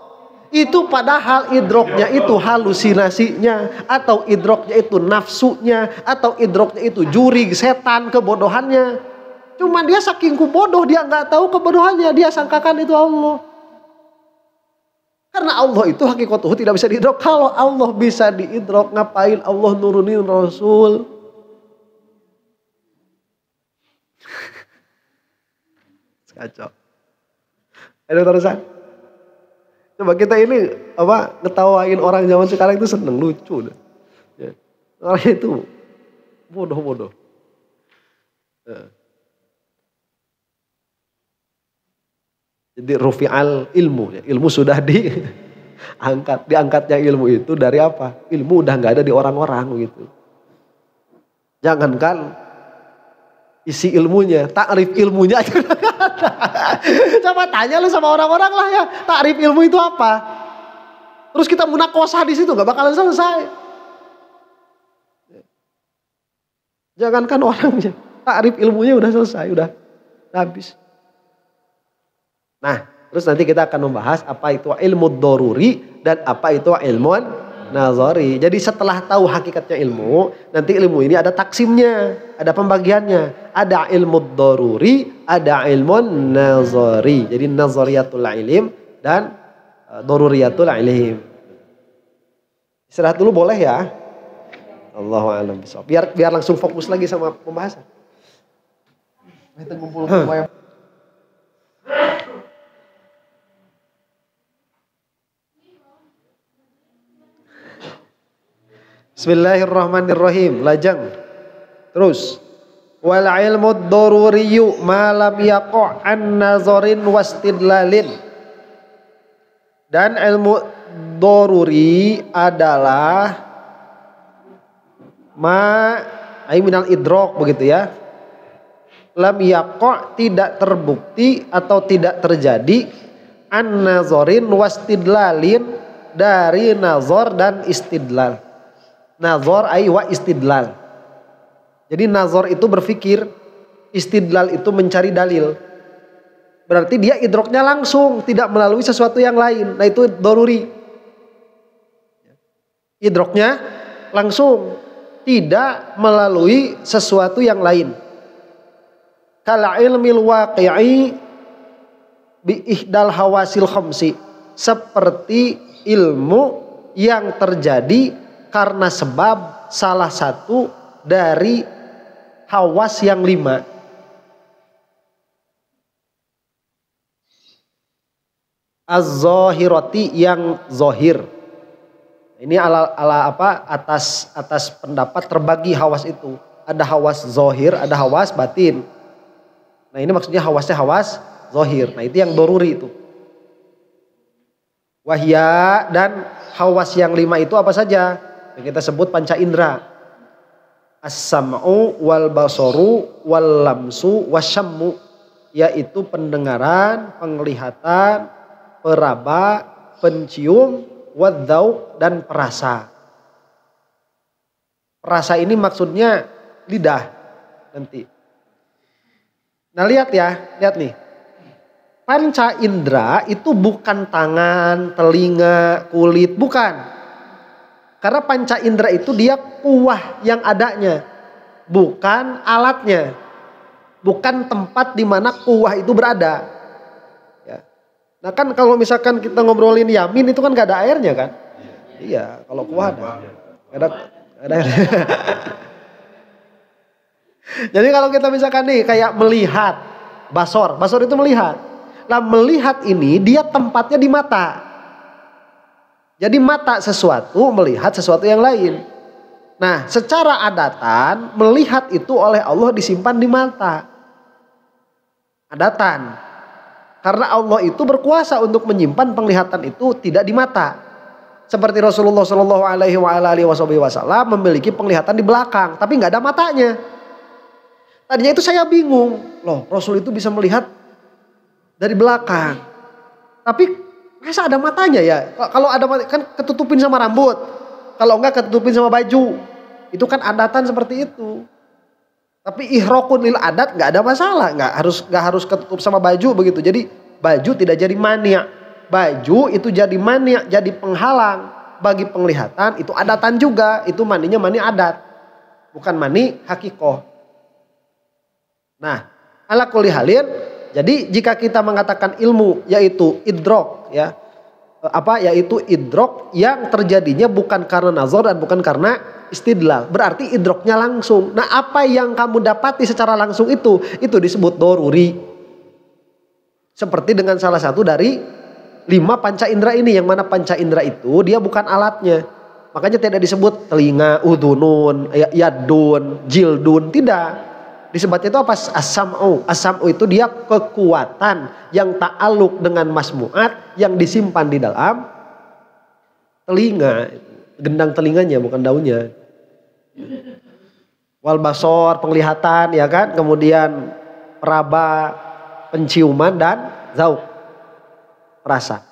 Itu padahal idroknya itu halusinasinya. Atau idroknya itu nafsunya. Atau idroknya itu juri, setan, kebodohannya. Cuman dia saking bodoh, dia gak tahu kebodohannya. Dia sangkakan itu Allah. Karena Allah itu hakikatuhu tidak bisa diidrok. Kalau Allah bisa diidrok, ngapain Allah nurunin Rasul? Kacau. Ada terusan. Coba kita ini ngetawain orang zaman sekarang itu seneng, lucu. Ya. Orang itu bodoh-bodoh. Jadi rufi'al ilmu. Ilmu sudah diangkat. Diangkatnya ilmu itu dari apa? Ilmu udah gak ada di orang-orang gitu. Jangankan isi ilmunya, takrif ilmunya aja udah gak ada. Coba tanya lu sama orang-orang lah ya, takrif ilmu itu apa? Terus kita munakosah di situ gak bakalan selesai. Jangankan orangnya, takrif ilmunya udah selesai, udah habis. Nah, terus nanti kita akan membahas apa itu ilmu doruri dan apa itu ilmu nazari. Jadi setelah tahu hakikatnya ilmu, nanti ilmu ini ada taksimnya, ada pembagiannya. Ada ilmu doruri, ada ilmu nazari. Jadi nazariyatul ilm dan doruriyatul ilm. Istirahat dulu boleh ya? Allahu a'lam bishawab. Biar langsung fokus lagi sama pembahasan. Kita kumpul Bismillahirrahmanirrahim. Lajang. Terus. Wal ilmu doruriyu ma lam yaqa' an nazarin wastidlalin. Dan ilmu doruri adalah ay minal idrok begitu ya. Lam yaqa' tidak terbukti atau tidak terjadi an nazarin wastidlalin dari nazar dan istidlal. Nazar ay wa istidlal. Jadi nazar itu berpikir, istidlal itu mencari dalil. Berarti dia idroknya langsung, tidak melalui sesuatu yang lain. Nah itu doruri. Idroknya langsung, tidak melalui sesuatu yang lain. Kala ilmil waqi'i bi ihdal hawasil khamsi. Seperti ilmu yang terjadi karena sebab salah satu dari hawas yang 5. Az-zahirati yang zohir. Ini ala apa? Atas pendapat terbagi hawas itu. Ada hawas zohir, ada hawas batin. Nah ini maksudnya hawasnya hawas zohir. Nah itu yang doruri itu. Wahya dan hawas yang 5 itu apa saja? Yang kita sebut panca indera. As-sam'u wal basaru wal lamsu wasyammu. Yaitu pendengaran, penglihatan, peraba, pencium, wadzauq dan perasa. Perasa ini maksudnya lidah nanti. Nah lihat ya, lihat nih. Panca indera itu bukan tangan, telinga, kulit, bukan. Karena panca indera itu dia kuah yang adanya, bukan alatnya, bukan tempat di mana kuah itu berada. Ya. Nah kan kalau misalkan kita ngobrolin yamin itu kan gak ada airnya kan? Iya, kalau kuah ada. Ada air. Jadi kalau kita misalkan nih kayak melihat, basor itu melihat. Nah melihat ini dia tempatnya di mata. Jadi mata sesuatu melihat sesuatu yang lain. Nah secara adatan melihat itu oleh Allah disimpan di mata. Adatan. Karena Allah itu berkuasa untuk menyimpan penglihatan itu tidak di mata. Seperti Rasulullah Shallallahu Alaihi Wasallam memiliki penglihatan di belakang, tapi nggak ada matanya. Tadinya itu saya bingung, loh Rasul itu bisa melihat dari belakang, tapi masa ada matanya ya? Kalau ada kan ketutupin sama rambut. Kalau enggak ketutupin sama baju. Itu kan adatan seperti itu. Tapi ihraqun lil adat enggak ada masalah, enggak harus ketutup sama baju begitu. Jadi baju tidak jadi mani'. Baju itu jadi mani', jadi penghalang bagi penglihatan, itu adatan juga. Itu maninya mani adat. Bukan mani hakikoh. Nah, ala kulli halin, jadi jika kita mengatakan ilmu yaitu idrok ya, yaitu idrok yang terjadinya bukan karena nazar dan bukan karena istidlal, berarti idroknya langsung. Nah apa yang kamu dapati secara langsung itu disebut doruri. Seperti dengan salah satu dari 5 panca indera ini, yang mana panca indera itu dia bukan alatnya, makanya tidak disebut telinga, udhunun, yadun, jildun, tidak. Disebutnya itu apa? As-sam'u. As-sam'u itu dia kekuatan yang ta'aluk dengan masmu'at yang disimpan di dalam telinga. Gendang telinganya bukan daunnya. Wal basor penglihatan ya kan. Kemudian peraba penciuman dan zauk rasa.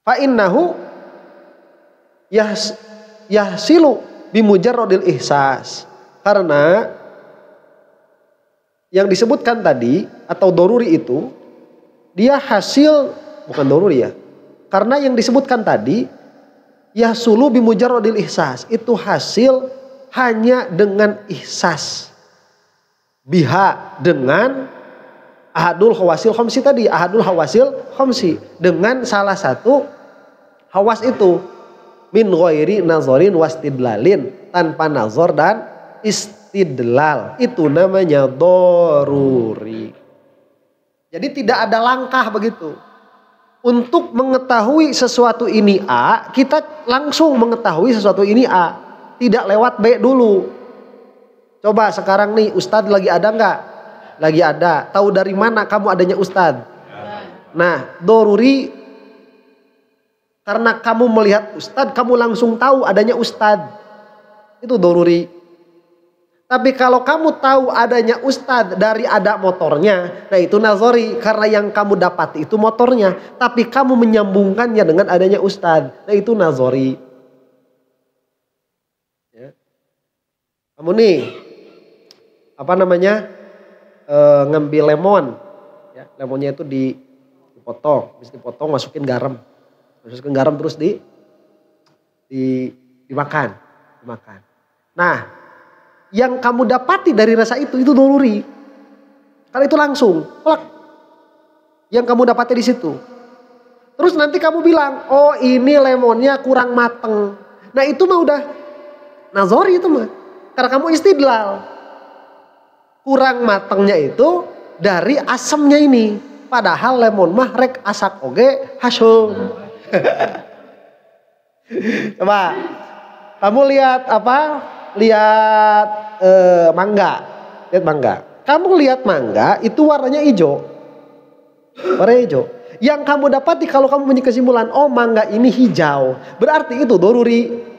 Fa innahu yahsilu bimujarradil ihsas. Karena yang disebutkan tadi atau doruri itu dia hasil bukan doruri ya. Karena yang disebutkan tadi yahsulu bimujarradil ihsas itu hasil hanya dengan ihsas. Biha dengan ahadul hawasil khamsi tadi, ahadul hawasil khamsi dengan salah satu hawas itu min ghairi nazarin wastidlalin tanpa nazar dan istidlal itu namanya doruri. Jadi tidak ada langkah begitu. Untuk mengetahui sesuatu ini A, kita langsung mengetahui sesuatu ini A. Tidak lewat B dulu. Coba sekarang nih Ustadz lagi ada nggak? Lagi ada. Tahu dari mana kamu adanya Ustadz? Nah, doruri karena kamu melihat Ustadz, kamu langsung tahu adanya Ustadz. Itu doruri. Tapi kalau kamu tahu adanya Ustadz dari ada motornya, nah itu nazori. Karena yang kamu dapat itu motornya. Tapi kamu menyambungkannya dengan adanya Ustadz, nah itu nazori. Ya. Kamu nih, apa namanya, ngambil lemon. Ya, lemonnya itu dipotong. Habis dipotong masukin garam. Masukin garam terus dimakan. Nah, yang kamu dapati dari rasa itu doruri. Karena itu langsung, plak. Yang kamu dapati di situ. Terus nanti kamu bilang, oh ini lemonnya kurang mateng. Nah itu mah udah nazori itu mah. Karena kamu istidlal. Kurang matengnya itu dari asamnya ini. Padahal lemon mah rek asak oge hasum. Coba kamu lihat apa? Lihat mangga. Lihat mangga. Kamu lihat mangga itu warnanya hijau. Warnanya hijau. Yang kamu dapati kalau kamu punya kesimpulan, oh mangga ini hijau. Berarti itu doruri.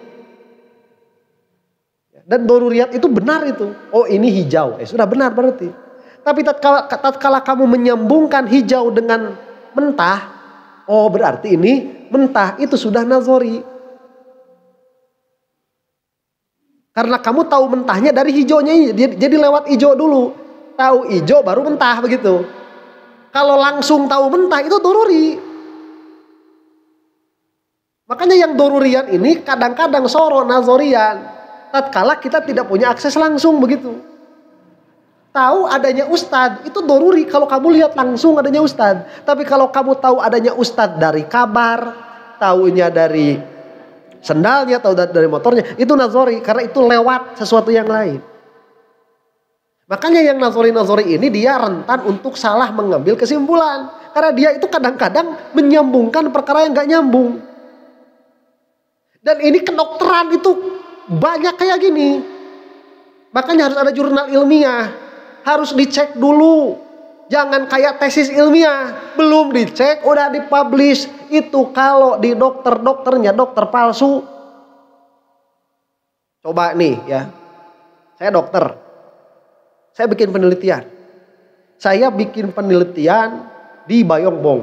Dan doruriyat itu benar itu. Oh ini hijau. Sudah benar berarti. Tapi tatkala kamu menyambungkan hijau dengan mentah, oh berarti ini mentah, itu sudah nazori. Karena kamu tahu mentahnya dari hijaunya, jadi lewat hijau dulu. Tahu hijau baru mentah begitu. Kalau langsung tahu mentah itu doruri. Makanya yang dorurian ini kadang-kadang soro nazorian. Tatkala kita tidak punya akses langsung begitu. Tahu adanya ustadz itu doruri kalau kamu lihat langsung adanya ustadz. Tapi kalau kamu tahu adanya ustadz dari kabar, tahunya dari sendalnya, tahu dari motornya, itu nazori karena itu lewat sesuatu yang lain. Makanya yang nazori ini dia rentan untuk salah mengambil kesimpulan karena dia itu kadang-kadang menyambungkan perkara yang nggak nyambung. Dan ini kedokteran itu banyak kayak gini. Makanya harus ada jurnal ilmiah. Harus dicek dulu. Jangan kayak tesis ilmiah. Belum dicek udah dipublish. Itu kalau di dokternya dokter palsu. Coba nih ya. Saya dokter. Saya bikin penelitian. Saya bikin penelitian di Bayongbong.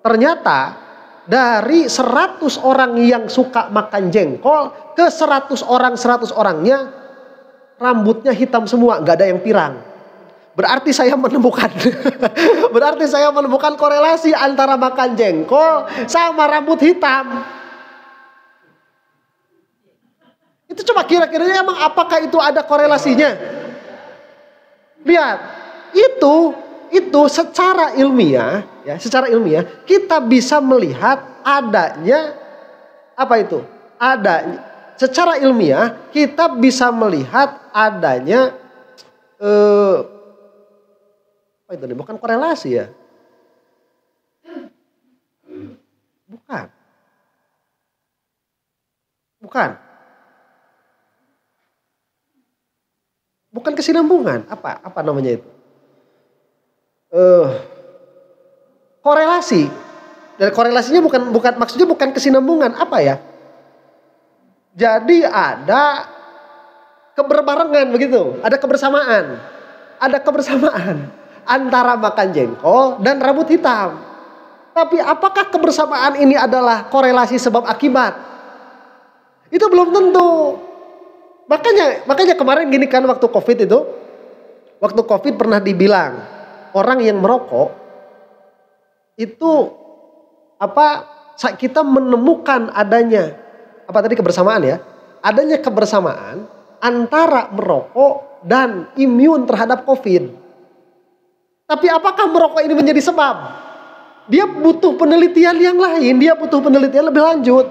Ternyata dari 100 orang yang suka makan jengkol ke 100 orangnya rambutnya hitam semua, nggak ada yang pirang. Berarti saya menemukan korelasi antara makan jengkol sama rambut hitam. Itu coba kira-kira emang apakah itu ada korelasinya? Lihat, itu secara ilmiah kita bisa melihat adanya apa itu? Secara ilmiah kita bisa melihat adanya apa itu? Bukan korelasi ya? Bukan kesinambungan. Apa namanya itu? Korelasi. Dan korelasinya bukan maksudnya bukan kesinambungan, apa ya? Jadi ada keberbarengan begitu, ada kebersamaan. Ada kebersamaan antara makan jengkol dan rambut hitam. Tapi apakah kebersamaan ini adalah korelasi sebab akibat? Itu belum tentu. Makanya kemarin gini kan waktu Covid itu, waktu Covid pernah dibilang orang yang merokok itu kita menemukan adanya kebersamaan ya, adanya kebersamaan antara merokok dan imun terhadap Covid. Tapi apakah merokok ini menjadi sebab? Dia butuh penelitian yang lain, dia butuh penelitian lebih lanjut.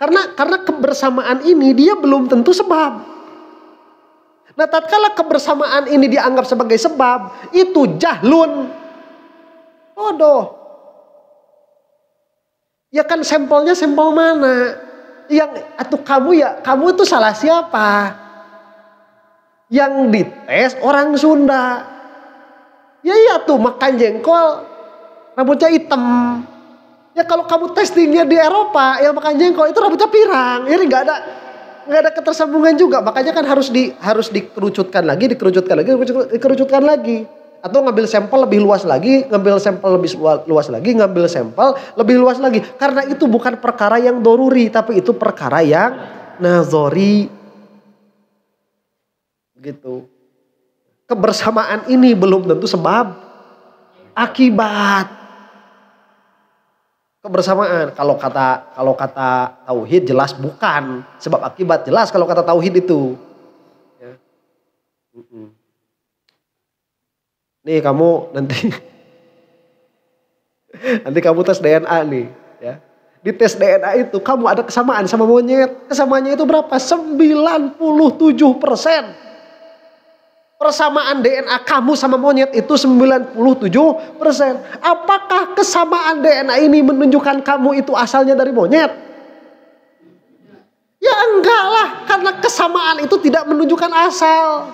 Karena kebersamaan ini dia belum tentu sebab. Nah, tatkala kebersamaan ini dianggap sebagai sebab, itu jahlun. Bodoh. Ya kan sampelnya sampel mana? Kamu itu salah siapa? Yang dites orang Sunda. Ya iya tuh makan jengkol rambutnya hitam. Ya kalau kamu testingnya di Eropa yang makan jengkol itu rambutnya pirang. Ini nggak ada ketersambungan juga. Makanya kan harus dikerucutkan lagi. Atau ngambil sampel lebih luas lagi, ngambil sampel lebih luas lagi. Karena itu bukan perkara yang doruri, tapi itu perkara yang nazori. Gitu. Kebersamaan ini belum tentu sebab akibat. Kebersamaan kalau kata tauhid jelas bukan, sebab akibat jelas kalau kata tauhid itu. Ya. Nih kamu nanti kamu tes DNA nih, ya. Di tes DNA itu kamu ada kesamaan sama monyet. Kesamaannya itu berapa? 97%. Persamaan DNA kamu sama monyet itu 97%. Apakah kesamaan DNA ini menunjukkan kamu itu asalnya dari monyet? Ya enggak lah, karena kesamaan itu tidak menunjukkan asal.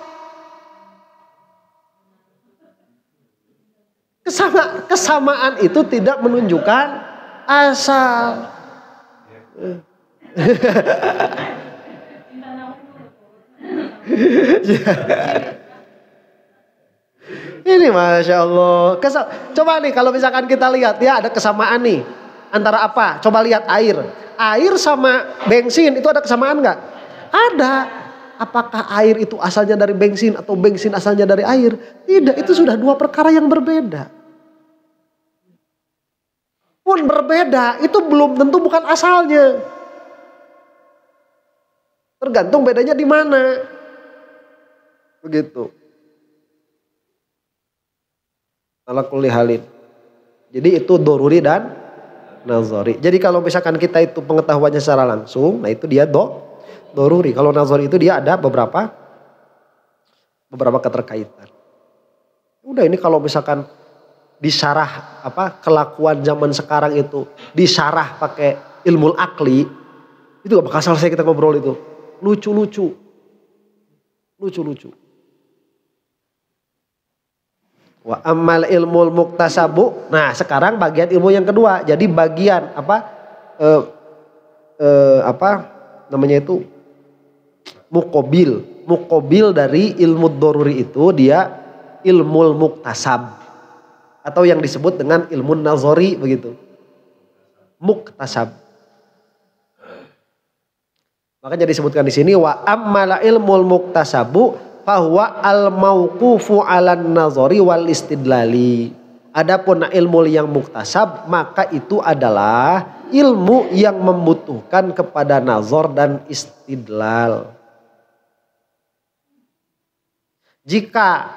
Kesamaan itu tidak menunjukkan asal. Ini Masya Allah. Coba nih kalau misalkan kita lihat ya ada kesamaan nih. Antara apa? Coba lihat air. Air sama bensin itu ada kesamaan nggak? Ada. Apakah air itu asalnya dari bensin atau bensin asalnya dari air? Tidak, itu sudah dua perkara yang berbeda. Pun berbeda, itu belum tentu bukan asalnya. Tergantung bedanya di mana. Begitu. Ala kulli halin. Jadi itu doruri dan nazari. Jadi kalau misalkan kita itu pengetahuannya secara langsung, nah itu dia doruri. Kalau nazari itu dia ada beberapa keterkaitan. Udah ini kalau misalkan disarah kelakuan zaman sekarang itu disarah pakai ilmu akli, itu gak bakal selesai kita ngobrol itu. Lucu-lucu. Wa ammal ilmul muktasabu. Nah, sekarang bagian ilmu yang kedua. Jadi bagian namanya itu muqabil dari ilmu doruri itu dia ilmul muktasab atau yang disebut dengan ilmu nazari begitu. Muktasab. Makanya disebutkan di sini wa ammal ilmul muktasabu fahuwa al-mauqufu 'alan nazari wal istidlali. Adapun ilmu yang muktasab maka itu adalah ilmu yang membutuhkan kepada nazar dan istidlal. Jika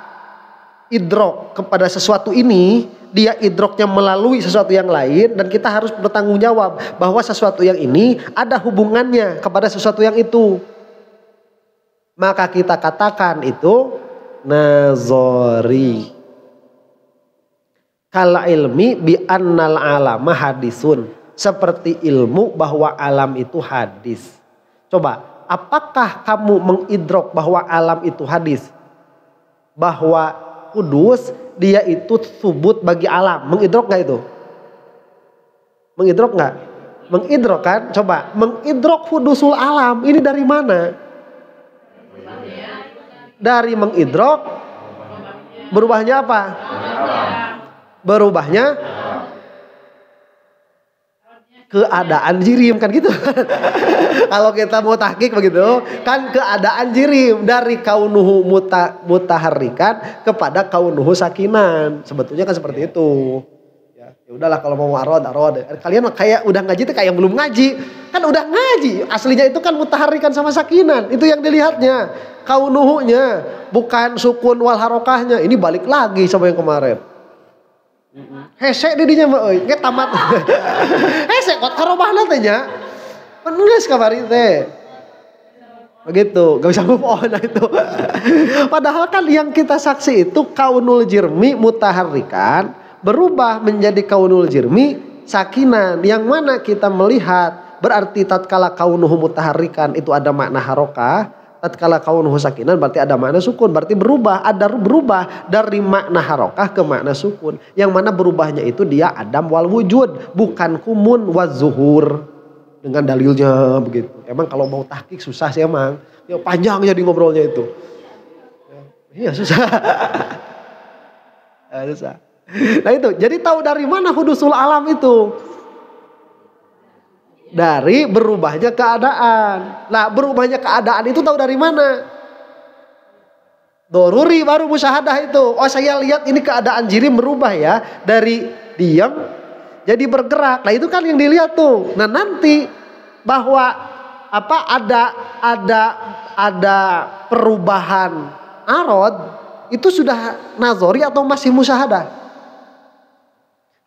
idrok kepada sesuatu ini dia idroknya melalui sesuatu yang lain dan kita harus bertanggung jawab bahwa sesuatu yang ini ada hubungannya kepada sesuatu yang itu. Maka kita katakan itu nazari. Kal ilmi bi annal alama hadisun. Seperti ilmu bahwa alam itu hadis. Coba, apakah kamu mengidrok bahwa alam itu hadis? Bahwa kudus dia itu subut bagi alam. Mengidrok gak itu? Mengidrok gak? Mengidrok kan? Coba. Mengidrok hudusul alam. Ini dari mana? Dari mengidrok. Berubahnya apa? Berubahnya keadaan jirim kan gitu. Kalau kita mau tahqiq begitu kan, keadaan jirim dari kaunuhu mutaharrikan kepada kaunuhu sakinan. Sebetulnya kan seperti itu. Ya udahlah, kalau mau arod. Kalian kayak udah ngaji tuh kayak belum ngaji. Kan udah ngaji. Aslinya itu kan mutaharrikan sama sakinan. Itu yang dilihatnya. Kaunuhunya, bukan sukun wal harokahnya. Ini balik lagi sama yang kemarin. Hesek didinya mah euy, ge tamat. Hesek kot karobahna teh nya. Penulis kamari teh. Begitu, gak bisa move on itu. Padahal kan yang kita saksi itu kaunul jirmi mutaharrikan berubah menjadi kaunul jirmi sakinan, yang mana kita melihat berarti tatkala kaunuhu mutaharrikan itu ada makna harokah. Tatkala kaunuhu sakinan berarti ada makna sukun, berarti berubah dari makna harokah ke makna sukun, yang mana berubahnya itu dia adam wal wujud, bukan kumun waz zuhur, dengan dalilnya begitu. Emang kalau mau tahqiq susah sih emang, ya panjang jadi ngobrolnya itu. Iya susah. Susah. Nah itu, jadi tahu dari mana hudusul alam itu? Dari berubahnya keadaan. Nah, berubahnya keadaan itu tahu dari mana? Doruri baru musyahadah itu. Oh, saya lihat ini keadaan jirim berubah ya, dari diam jadi bergerak. Nah, itu kan yang dilihat tuh. Nah, nanti bahwa ada perubahan arod itu sudah nazori atau masih musyahadah?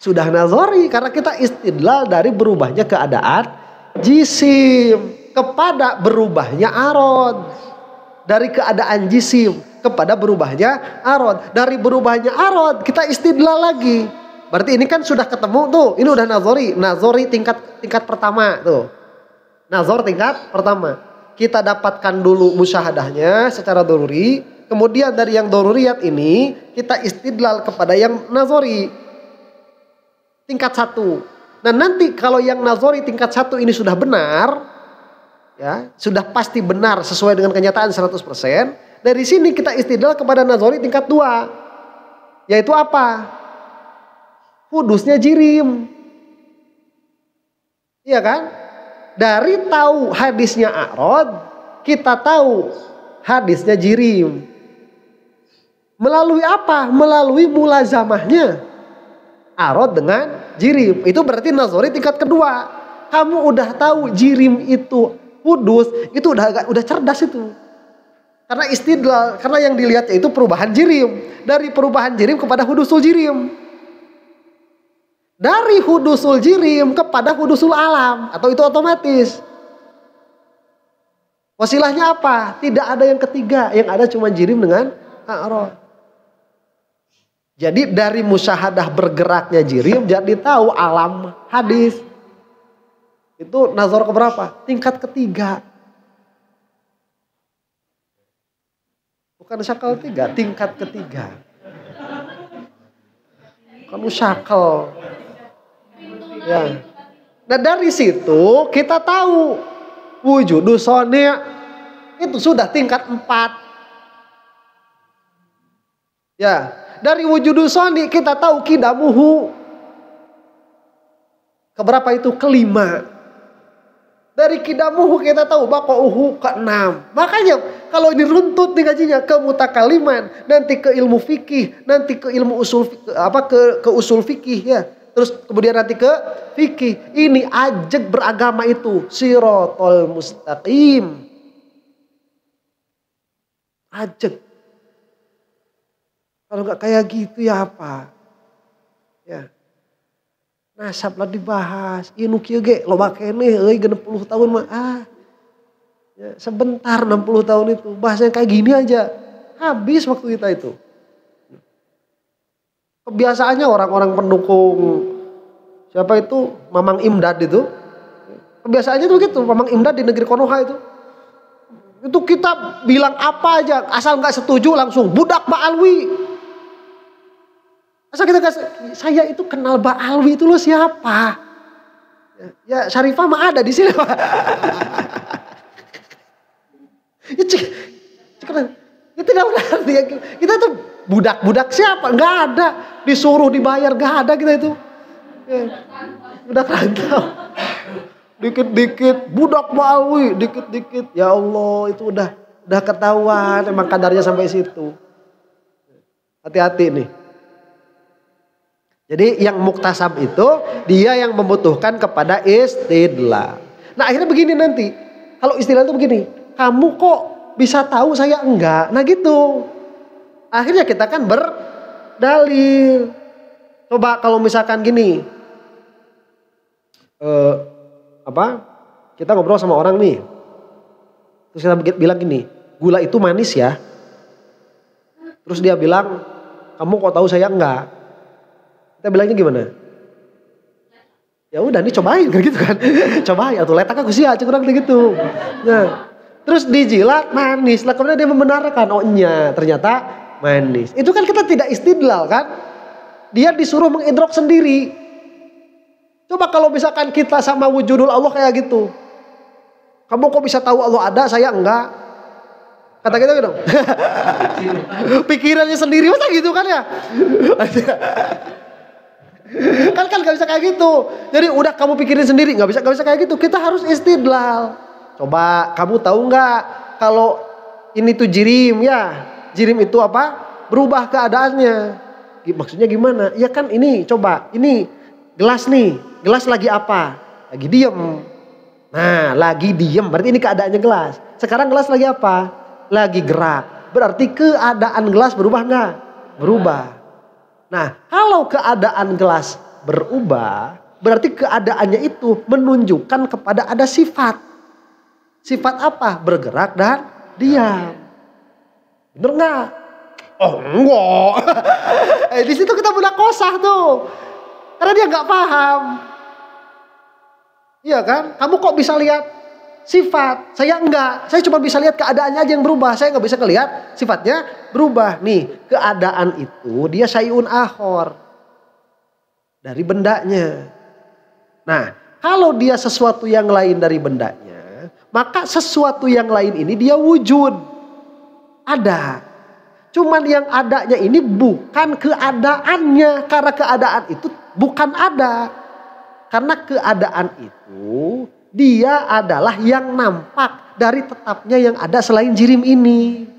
Sudah nazori, karena kita istidlal dari berubahnya keadaan jisim kepada berubahnya arod. Dari keadaan jisim kepada berubahnya arod. Dari berubahnya arod kita istidlal lagi. Berarti ini kan sudah ketemu tuh. Ini udah nazori. Nazori tingkat pertama tuh. Nazor tingkat pertama. Kita dapatkan dulu musyahadahnya secara doruri. Kemudian dari yang doruriyat ini kita istidlal kepada yang nazori. Tingkat 1. Nah nanti kalau yang nazori tingkat 1 ini sudah benar, ya sudah pasti benar sesuai dengan kenyataan 100%. Dari sini kita istidlal kepada nazori tingkat 2, yaitu apa? Hudusnya jirim, iya kan? Dari tahu hadisnya a'rod, kita tahu hadisnya jirim. Melalui apa? Melalui mulazamahnya arod dengan jirim. Itu berarti nazori tingkat kedua. Kamu udah tahu jirim itu hudus, itu udah cerdas itu. Karena istidlal, karena yang dilihatnya itu perubahan jirim. Dari perubahan jirim kepada hudusul jirim. Dari hudusul jirim kepada hudusul alam, atau itu otomatis. Wasilahnya apa? Tidak ada yang ketiga, yang ada cuma jirim dengan a'rod. Jadi dari musyahadah bergeraknya jirim jadi tahu alam hadis. Itu nazar keberapa? Tingkat ketiga. Bukan syakal 3, tingkat ketiga. Bukan syakal. Ya. Nah dari situ kita tahu wujudu soni' itu sudah tingkat 4. Ya. Dari wujudu soni kita tahu kidamuhu. Keberapa itu? Kelima. Dari kidamuhu kita tahu baqa'uhu ke-6. Makanya kalau ini runtut nih gajinya ke mutakaliman, nanti ke ilmu fikih, nanti ke ilmu usul ke usul fikih ya. Terus kemudian nanti ke fikih. Ini ajeg beragama itu sirotol mustaqim. Ajeg. Kalau nggak kayak gitu ya apa? Ya. Nasab lah dibahas. Inu kieu ge loba keneh euy 60 tahun mah Ya, sebentar 60 tahun itu. Bahasanya kayak gini aja. Habis waktu kita itu. Kebiasaannya orang-orang pendukung siapa itu? Mamang Imdad itu. Kebiasaannya tuh gitu, Mamang Imdad di negeri Konoha itu. Itu kita bilang apa aja, asal nggak setuju langsung budak Ba'alwi. Asal kita saya itu kenal Ba'alwi itu loh siapa? Ya Syarifah mah ada di sini. Ya tidak berarti ya, kita tuh budak-budak siapa? Nggak ada. Disuruh dibayar nggak ada kita itu. Budak rantau. Dikit-dikit budak Ba'alwi, dikit-dikit. Ya Allah itu udah ketahuan emang kadarnya sampai situ. Hati-hati nih. Jadi yang muktasab itu dia yang membutuhkan kepada istidlal. Nah akhirnya begini nanti. Kalau istidlal itu begini. Kamu kok bisa tahu saya enggak? Nah gitu. Akhirnya kita kan berdalil. Coba kalau misalkan gini. Kita ngobrol sama orang nih. Terus kita bilang gini. Gula itu manis ya. Terus dia bilang. Kamu kok tahu saya enggak? Kita bilangnya gimana? Ya udah nih cobain kan gitu kan. Cobain atau letak aku sih aja kurang gitu. Nah, terus dijilat manis. Lah kemudian dia membenarkan, oh iya ternyata manis. Itu kan kita tidak istidlal kan? Dia disuruh mengidrok sendiri. Coba kalau misalkan kita sama wujudul Allah kayak gitu. Kamu kok bisa tahu Allah ada, saya enggak? Kata kita gitu. Pikirannya sendiri masa gitu kan ya? kan gak bisa kayak gitu. Jadi udah kamu pikirin sendiri, gak bisa kayak gitu. Kita harus istidlal. Coba kamu tahu nggak kalau ini tuh jirim ya? Jirim itu apa? Berubah keadaannya. Maksudnya gimana? Ya kan ini coba ini gelas nih, gelas lagi apa? Lagi diem. Nah lagi diem berarti ini keadaannya gelas. Sekarang gelas lagi apa? Lagi gerak. Berarti keadaan gelas berubah nggak? Berubah. Nah, kalau keadaan gelas berubah, berarti keadaannya itu menunjukkan kepada ada sifat. Sifat apa? Bergerak dan diam. Bener nggak? Oh enggak. Di situ kita budak kosah tuh. Karena dia nggak paham. Iya kan? Kamu kok bisa lihat sifat? Saya enggak. Saya cuma bisa lihat keadaannya aja yang berubah. Saya nggak bisa ngelihat sifatnya berubah. Nih, keadaan itu dia syai'un akhor. Dari bendanya. Nah, kalau dia sesuatu yang lain dari bendanya, maka sesuatu yang lain ini dia wujud. Ada. Cuman yang adanya ini bukan keadaannya. Karena keadaan itu bukan ada. Karena keadaan itu dia adalah yang nampak dari tetapnya yang ada selain jirim ini.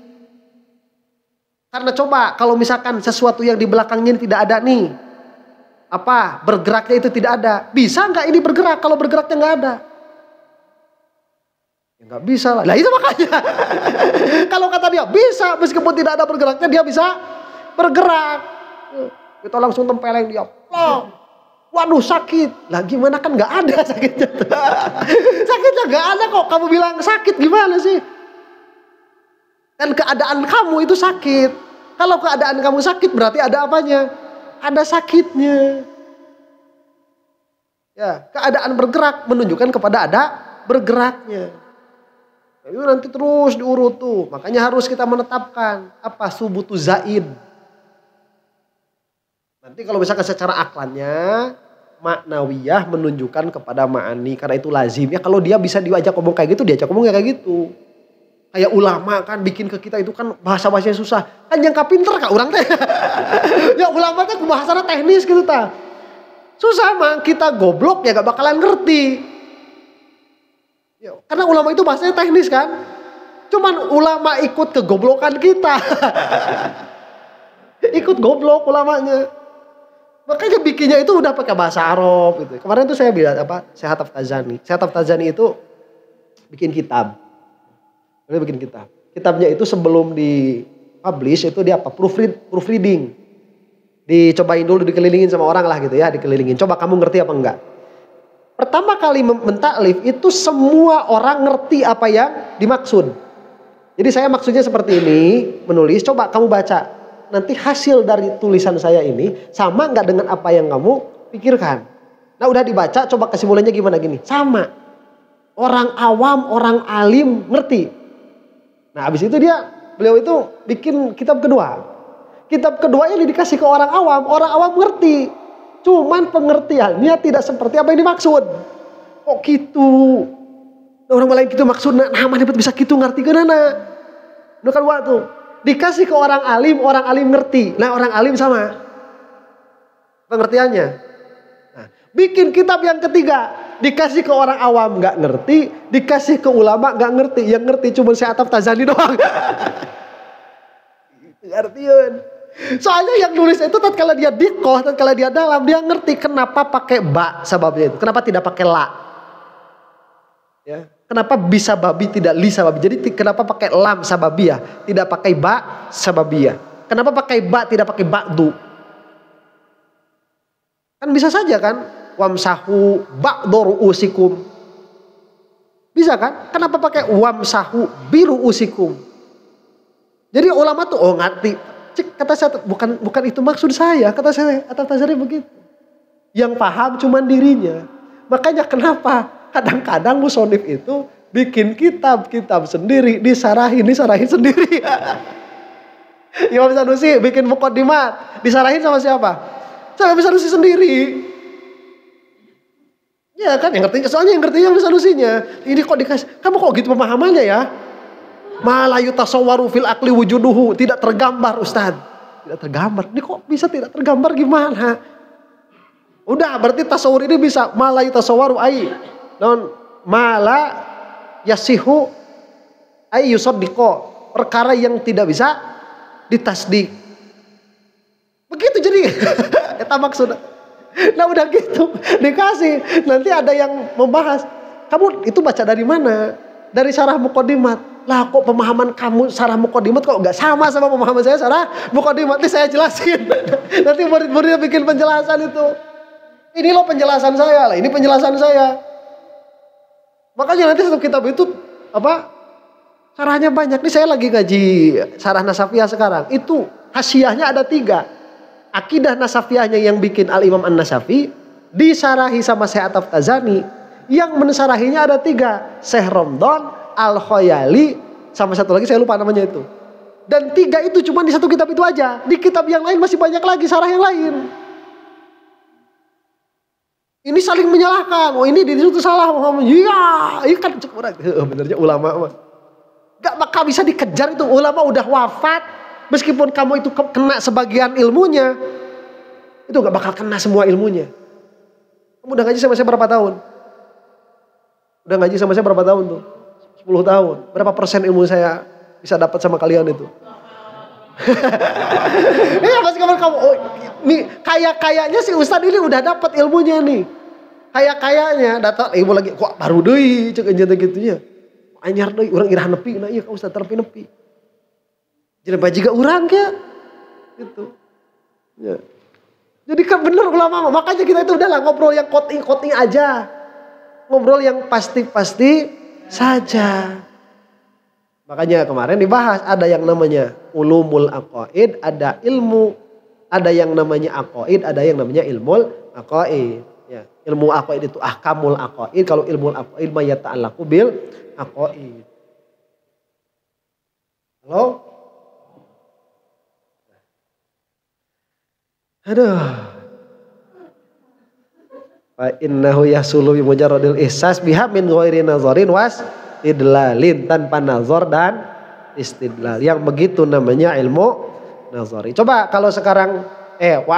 Karena coba kalau misalkan sesuatu yang di belakangnya ini tidak ada nih. Apa? Bergeraknya itu tidak ada. Bisa nggak ini bergerak kalau bergeraknya nggak ada? Ya nggak bisa lah. Nah itu makanya. Kalau kata dia bisa meskipun tidak ada bergeraknya dia bisa bergerak. Kita langsung tempeleng dia. Waduh sakit. Lah gimana kan gak ada sakitnya. Sakitnya gak ada kok. Kamu bilang sakit gimana sih? Kan keadaan kamu itu sakit. Kalau keadaan kamu sakit berarti ada apanya? Ada sakitnya. Ya, keadaan bergerak menunjukkan kepada ada bergeraknya. Nah, itu nanti terus diurut tuh. Makanya harus kita menetapkan apa subutu zaid. Nanti kalau misalkan secara aklannya maknawiyah menunjukkan kepada ma'ani karena itu lazim. Ya kalau dia bisa diajak ngomong kayak gitu, diajak ngomong kayak gitu. Kayak ulama kan bikin ke kita itu kan bahasa-bahasanya susah. Kan yang pinter kak orang teh. Ya ulama teh bahasanya teknis gitu ta. Susah mah kita goblok ya gak bakalan ngerti. Ya, karena ulama itu bahasanya teknis kan. Cuman ulama ikut kegoblokan kita. Ikut goblok ulamanya. Makanya bikinnya itu udah pakai bahasa Arab gitu. Kemarin tuh saya bilang apa? Syekh Taftazani. Syekh Taftazani itu bikin kitab. Dia bikin kitab. Kitabnya itu sebelum di-publish itu dia apa? Proofreading. Dicobain dulu, dikelilingin sama orang lah gitu ya, dikelilingin. Coba kamu ngerti apa enggak? Pertama kali mentaklif itu semua orang ngerti apa yang dimaksud. Jadi saya maksudnya seperti ini, menulis, coba kamu baca. Nanti hasil dari tulisan saya ini sama nggak dengan apa yang kamu pikirkan. Nah udah dibaca, coba kesimpulannya gimana gini. Sama. Orang awam, orang alim ngerti. Nah habis itu beliau itu bikin kitab kedua. Kitab kedua ini dikasih ke orang awam ngerti. Cuman pengertiannya tidak seperti apa yang dimaksud. Kok gitu? Orang lain gitu maksudnya, nah mana bisa gitu ngerti ke nana. Itu kan waktu dikasih ke orang alim ngerti. Nah orang alim sama pengertiannya. Nah, bikin kitab yang ketiga, dikasih ke orang awam nggak ngerti, dikasih ke ulama nggak ngerti. Yang ngerti cuma Syekh Ataf Tazani doang. Ngertiin. Soalnya yang nulis itu tatkala dia dikoh, tatkala dia dalam, dia ngerti kenapa pakai ba sebabnya itu. Kenapa tidak pakai la? Ya. Kenapa bisa babi tidak li sababi? Jadi kenapa pakai lam sababiyah, tidak pakai ba sababiyah? Kenapa pakai ba tidak pakai ba'du? Kan bisa saja kan? Wamsahu ba'du ru'usikum. Bisa kan? Kenapa pakai wamsahu biru usikum? Jadi ulama tuh ngerti. Cik, kata saya bukan itu maksud saya. Kata saya Ataf Tazari begitu. Yang paham cuman dirinya. Makanya kenapa? Kadang-kadang musonif itu bikin kitab sendiri, disarahin sendiri. Imam Sanusi bikin muqaddimat, disarahin sama siapa? Sama Imam Sanusi sendiri. Ya kan, yang ngertinya Imam Sanusinya. Ini kok dikasih, kamu kok gitu pemahamannya ya? Malayu tasawwaru fil akli wujuduhu, tidak tergambar Ustaz. Tidak tergambar. Ini kok bisa tidak tergambar gimana? Udah, berarti tasawur ini bisa malayu tasawwaru non mala yasihu ayyusaddiqo, perkara yang tidak bisa ditasdik. Begitu jadi eta maksud. Nah udah gitu dikasih, nanti ada yang membahas, kamu itu baca dari mana? Dari syarah muqaddimat. Lah kok pemahaman kamu syarah muqaddimat kok enggak sama pemahaman saya syarah muqaddimat? Ini saya jelasin. Nanti murid-muridnya bikin penjelasan itu. Ini loh penjelasan saya lah, ini penjelasan saya. Makanya nanti satu kitab itu syarahnya banyak. Ini saya lagi ngaji syarah Nasafiyah sekarang. Itu hasyiahnya ada 3. Akidah Nasafiyahnya yang bikin Al-Imam An-Nasafi disarahi sama Syekh Ataf Tazani. Yang mensarahinya ada 3. Syekh Romdon, Al-Khoyali, sama satu lagi saya lupa namanya itu. Dan 3 itu cuma di satu kitab itu aja. Di kitab yang lain masih banyak lagi syarah yang lain. Ini saling menyalahkan. Oh ini di situ salah Muhammad. Iya kan benernya ulama mah. Gak bakal bisa dikejar itu. Ulama udah wafat. Meskipun kamu itu kena sebagian ilmunya, itu gak bakal kena semua ilmunya. Kamu udah ngaji sama saya berapa tahun? Udah ngaji sama saya berapa tahun tuh? 10 tahun. Berapa persen ilmu saya bisa dapat sama kalian itu? Iya pasti kamu nih kayaknya si Ustadz ini udah dapat ilmunya nih. Kayaknya datang ibu lagi kok baru deui cek anjeun gitunya. Anyar deui urang irah nepi na ieu ka Ustadz terpi nepi. Jadi bajiga urang ke gitu. Ya. Jadi kan bener ulama makanya kita itu udahlah ngobrol yang koting aja. Ngobrol yang pasti saja. Makanya kemarin dibahas ada yang namanya ulumul aqaid, ada ilmu, ada yang namanya aqaid, ada yang namanya ilmul aqaid. Ya, ilmu aqaid itu ahkamul aqaid, kalau ilmul aqaid ma yata'allaqu bil aqaid. Halo? Aduh. Fa innahu yasulu bi mujarradil ihsas biha min ghairi nazarin was istidlalin, tanpa nazar dan istidlal. Yang begitu namanya ilmu nazari. Coba kalau sekarang wa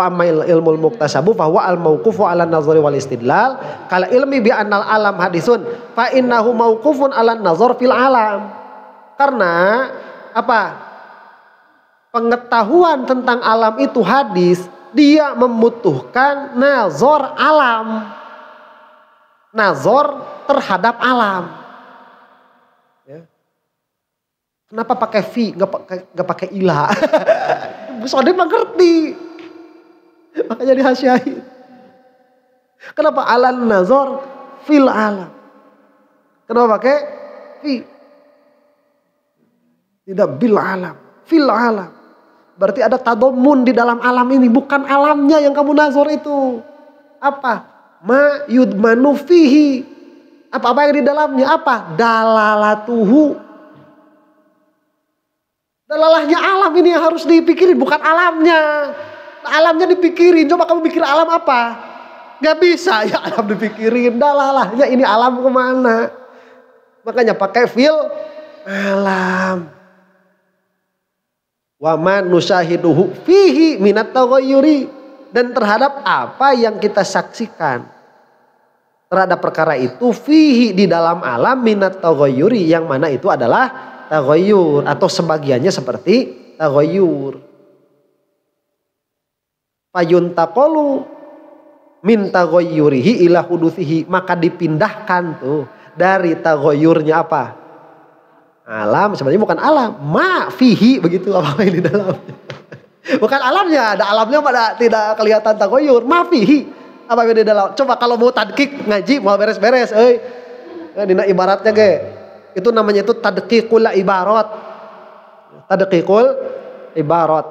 amal ilmul muktasabu fa huwa al mauqufu ala nazari wal istidlal kala ilmi bi annal alam hadisun fa innahu mauqufun ala nazar fil alam. Karena apa? Pengetahuan tentang alam itu hadis, dia membutuhkan nazar alam. Nazar terhadap alam. Ya. Kenapa pakai fi, nggak pakai ila? Soalnya mengerti, makanya dihasyahin. Kenapa alan nazar fil alam? Kenapa pakai fi? Tidak bil alam, fil alam. Berarti ada tadomun di dalam alam ini, bukan alamnya yang kamu nazar itu. Apa? Ma yudmanu fihi. Apa yang di dalamnya? Apa? Dalalatuhu. Dalalahnya alam ini yang harus dipikirin, bukan alamnya. Alamnya dipikirin, coba kamu pikir alam apa? Gak bisa ya alam dipikirin, dalalahnya ini alam kemana. Makanya pakai fil alam. Wa man nusyahiduhu fihi minat taghayyuri. Dan terhadap apa yang kita saksikan. Terhadap perkara itu fihi di dalam alam minat taghayyuri. Yang mana itu adalah taghayyur. Atau sebagiannya seperti taghayyur. Fayuntaqalu min taghayyurihi ila huduthihi. Maka dipindahkan tuh. Dari taghayyurnya apa? Alam sebenarnya bukan alam. Ma fihi begitu apa yang di dalamnya. Bukan alamnya, ada alamnya pada tidak kelihatan taghayyur. Ma fihi apa yang di dalam. Coba kalau mau tadqiq ngaji mau beres-beres dina ibaratnya ge. Itu namanya itu tadqiqul ibarat. Tadqiqul ibarat.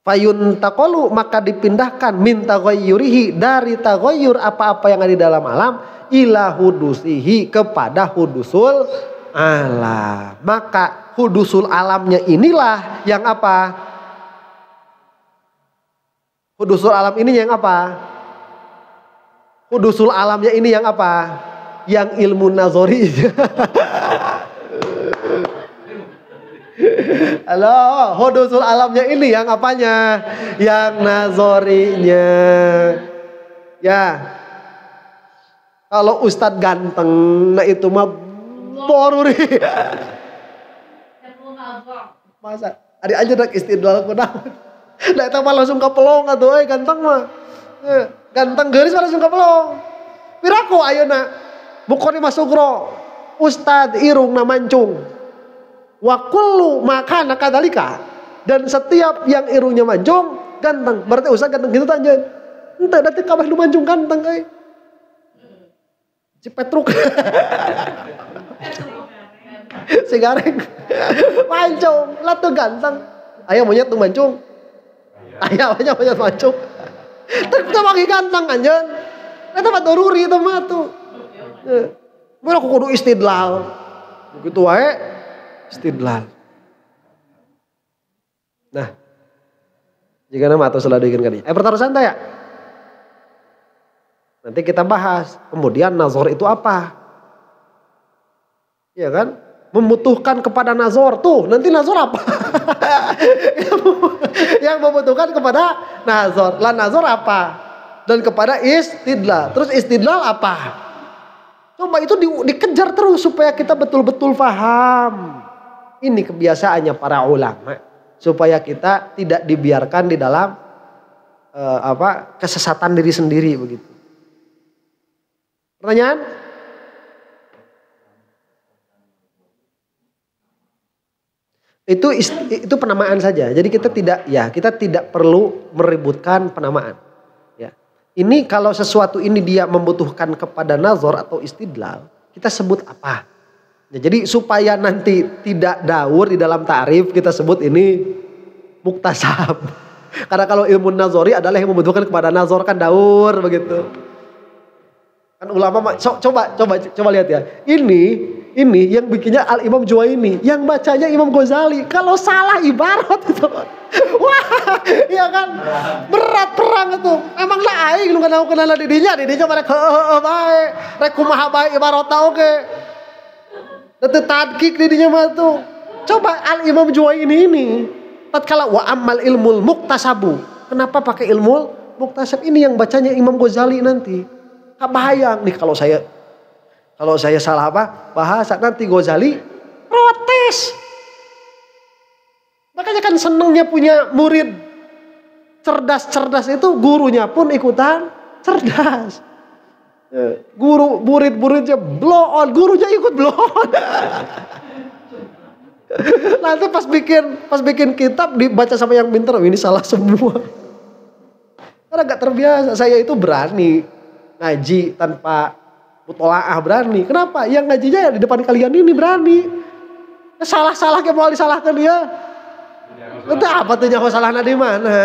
Fayuntaqalu maka dipindahkan min taghayyurihi dari taghayyur apa-apa yang ada di dalam alam ila hudusihi kepada hudusul alam. Maka hudusul alamnya inilah yang apa? Hudusul alam ini yang apa? Hudusul alamnya ini yang apa? Yang ilmu nazori. Halo, hudusul alamnya ini yang apanya? Yang nazorinya. Ya. Kalau Ustadz ganteng, nah itu mah boruri. Masa? Adik aja dak istidlal kunaon. Nah itu mah langsung kepelong atuh ganteng mah. Ganteng geuris mah langsung kepelong. Piraku ayeuna Bukhari Masugro Ustadz irungna mancung. Wa kullu makana kadzalika. Dan setiap yang irungnya mancung ganteng. Berarti Ustadz ganteng gitu anjeun. Henteu da teu kabeh nu mancung ganteng euy. Cipetruk. Si gareng. Mancung, lah tuh ganteng. Aya monyet tuh mancung. Aya monyet mancung. Teu bagi ganteng anjeun. Eta mah daruri eta mah tuh. Mun aku kudu istidlal. Begitu wae istidlal. Nah. Jika nama atau selalu bikin kali. Pertaruh santai ya. Nanti kita bahas. Kemudian nazar itu apa? Iya kan? Membutuhkan kepada nazar. Tuh nanti nazar apa? Yang membutuhkan kepada nazar. Lah nazar apa? Dan kepada istidlal. Terus istidlal apa? Coba itu dikejar terus supaya kita betul-betul paham. Ini kebiasaannya para ulama. Supaya kita tidak dibiarkan di dalam kesesatan diri sendiri begitu. Pertanyaan? Itu penamaan saja. Jadi kita tidak perlu meributkan penamaan. Ya. Ini kalau sesuatu ini dia membutuhkan kepada nazar atau istidlal, kita sebut apa? Ya, jadi supaya nanti tidak daur di dalam ta'rif kita sebut ini muktasab. Karena kalau ilmu nazari adalah yang membutuhkan kepada nazar kan daur begitu. Kan ulama coba lihat ya. Ini yang bikinnya Al-Imam Juwaini, yang bacanya Imam Ghazali. Kalau salah ibarat itu. Wah, iya kan? Berat perang itu. Emang lah aing lu kenal didinya mereka heueuh bae. Rek kumaha bae ibarat oge. Teu tadqiq didinya mah tuh. Coba Al-Imam Juwaini ini tatkala wa ammal ilmul muktasabu. Kenapa pakai ilmu muktasab ini yang bacanya Imam Ghazali nanti? Kebayang nih kalau saya salah bahasa nanti Ghazali protes. Makanya kan senengnya punya murid cerdas itu gurunya pun ikutan cerdas. Murid-muridnya blow on, gurunya ikut blow on. Nanti pas bikin kitab dibaca sama yang pintar, ini salah semua. Karena gak terbiasa. Saya itu berani ngaji tanpa mutolaah berani. Kenapa? Yang ngajinya ya di depan kalian ini berani. Salah-salah kayak mau disalahkan dia. Itu apa tuh nyawa salahnya di mana?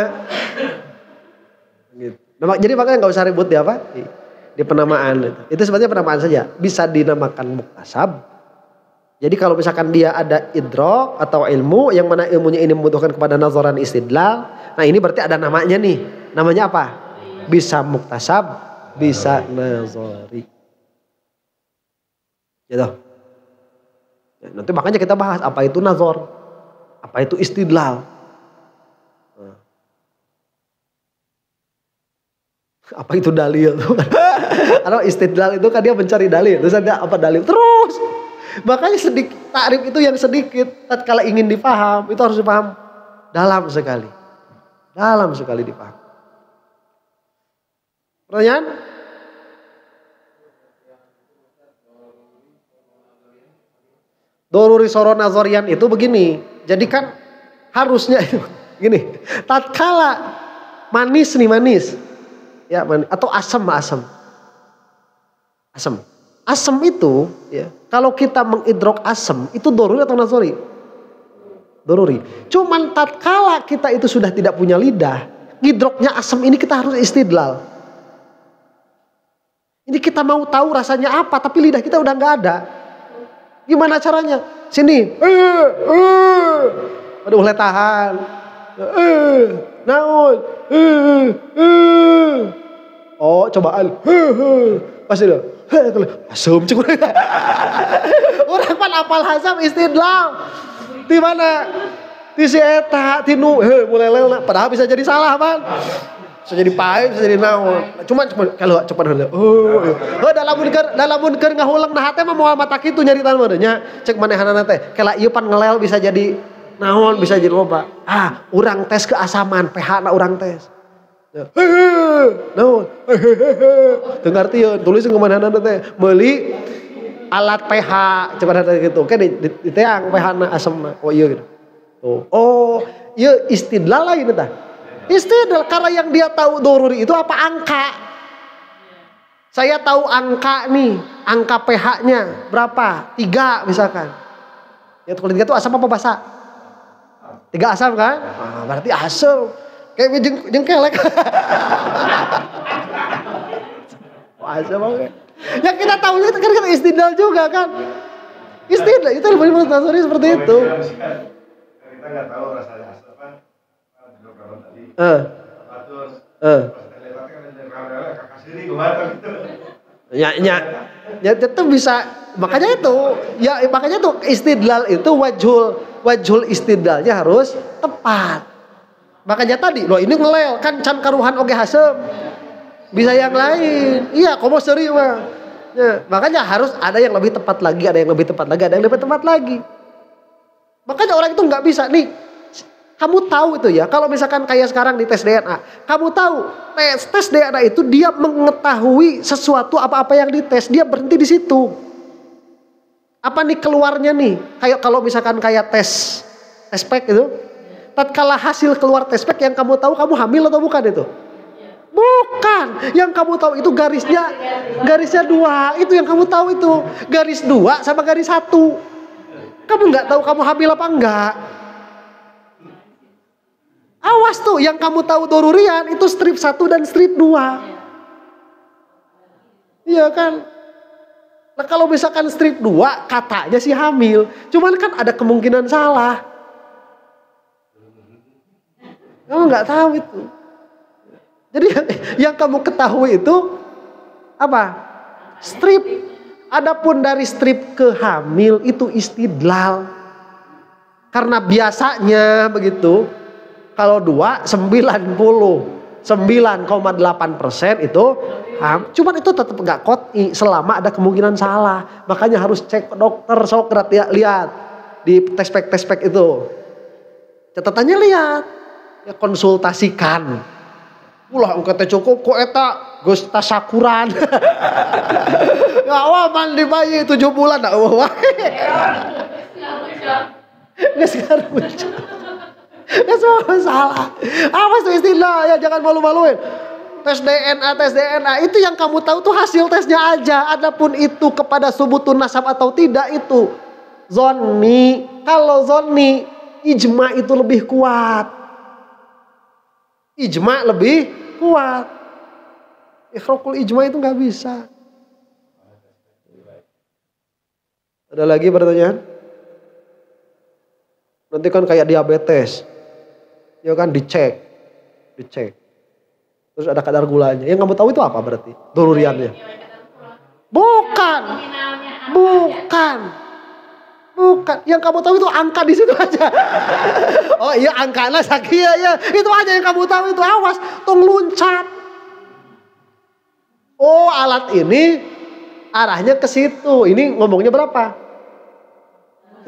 Gitu. Jadi makanya nggak usah ribut di apa? Di penamaan itu. Itu sebenarnya penamaan saja. Bisa dinamakan muktasab, Jadi kalau misalkan dia ada idrok atau ilmu yang mana ilmunya ini membutuhkan kepada nazaran istidlal, nah ini berarti ada namanya nih. Namanya apa? Bisa muktasab, bisa nazari. Gitu. Ya, nanti makanya kita bahas apa itu nazar, apa itu istidlal. Apa itu dalil? Kalau istidlal itu kan dia mencari dalil, terus ada apa dalil terus. Makanya sedikit takrif itu yang sedikit, tatkala ingin dipaham itu harus dipaham dalam sekali dipaham. Pertanyaan? Doruri soro nazorian itu begini. Jadi kan harusnya itu gini. Tatkala manis, ya manis atau asam. Asam itu ya, kalau kita mengidrok asam itu doruri atau nazori? Doruri. Cuman tatkala kita itu sudah tidak punya lidah, ngidroknya asam ini kita harus istidlal. Ini kita mau tahu rasanya apa, tapi lidah kita udah nggak ada. Gimana caranya? Sini. Aduh, boleh tahan. Naon. Oh, cobaan. Pasti dah. Asam cek. Orang pan apal hasam istidlal. Di mana? Di si eta, tinu, mulai lelna. Padahal bisa jadi salah, man. Bisa jadi pahit, bisa jadi naon. Cuma kalau cepat heula. Dalam keur ngahulang nah teh mah moal mata kitu nyaritan mah nya. Cek manehanana teh. Kela ieu pan ngelel bisa jadi naon, bisa jadi loba. Urang tes keasaman, pH-na urang tes. Naon? Teu ngartieun, tulis ke manehanana teh. Meuli alat pH, coba ada gitu. Kan di teang pH-na asemna. Oh iya gitu. Tuh. Oh, ieu istidlal lain tah. Istidlal karena yang dia tahu doruri itu apa angka. Saya tahu angka nih, angka pH-nya berapa? 3 misalkan. Ya kalau 3 itu asam apa basa? 3 asam kan? Berarti asam. Kayak jengkelek. Asam oke. Yang kita tahu itu kan istidlal juga kan. Istidlal itu lebih nazari seperti itu.
Kita nggak tahu rasanya asam kan.
Ya tetap bisa. Makanya itu istidlal itu wajhul istidlalnya harus tepat. Makanya tadi loh ini ngelel kan can karuhan oge hasem. Bisa yang lain. Iya, komo seri mah. Ya, makanya harus ada yang lebih tepat lagi, ada yang lebih tepat lagi. Makanya orang itu nggak bisa nih. Kamu tahu itu ya, kalau misalkan kayak sekarang di tes DNA, kamu tahu tes DNA itu dia mengetahui sesuatu apa-apa yang dites, dia berhenti di situ. Apa nih keluarnya nih? Kayak kalau misalkan kayak tes pack itu, tatkala hasil keluar tes pack yang kamu tahu kamu hamil atau bukan itu? Bukan, yang kamu tahu itu garisnya 2, itu yang kamu tahu itu garis 2 sama garis 1. Kamu nggak tahu kamu hamil apa enggak. Awas tuh, yang kamu tahu dorurian itu strip 1 dan strip 2. Iya kan? Nah kalau misalkan strip 2 katanya sih hamil, cuman kan ada kemungkinan salah. Kamu nggak tahu itu. Jadi yang kamu ketahui itu apa? Strip. Adapun dari strip ke hamil itu istidlal. Karena biasanya begitu. Kalau 2 99,8% itu cuman itu tetap nggak qot'i selama ada kemungkinan salah. Makanya harus cek dokter Sokrat ya, lihat di tes pack itu. Catatannya lihat. Ya konsultasikan. Ulah engke teh cukup ku eta geus tasakuran. Ya wah mandi bayi 7 bulan dah wah. Geus ngaruja. Geus salah. Awas tuh istilah ya jangan malu-maluin. Tes DNA itu yang kamu tahu tuh hasil tesnya aja. Adapun itu kepada subutun nasab atau tidak itu zonni. Kalau zonni ijma itu lebih kuat. Ijma lebih kuat. Ikhraqul ijma itu nggak bisa. Ada lagi pertanyaan? Nanti kan kayak diabetes. Ya kan dicek. Terus ada kadar gulanya. Yang kamu tahu itu apa berarti? Doruriannya. Bukan. Yang kamu tahu itu angka di situ aja. Oh iya angkanya sakia ya. Itu aja yang kamu tahu itu, awas. Tong luncat. Oh alat ini arahnya ke situ. Ini ngomongnya berapa?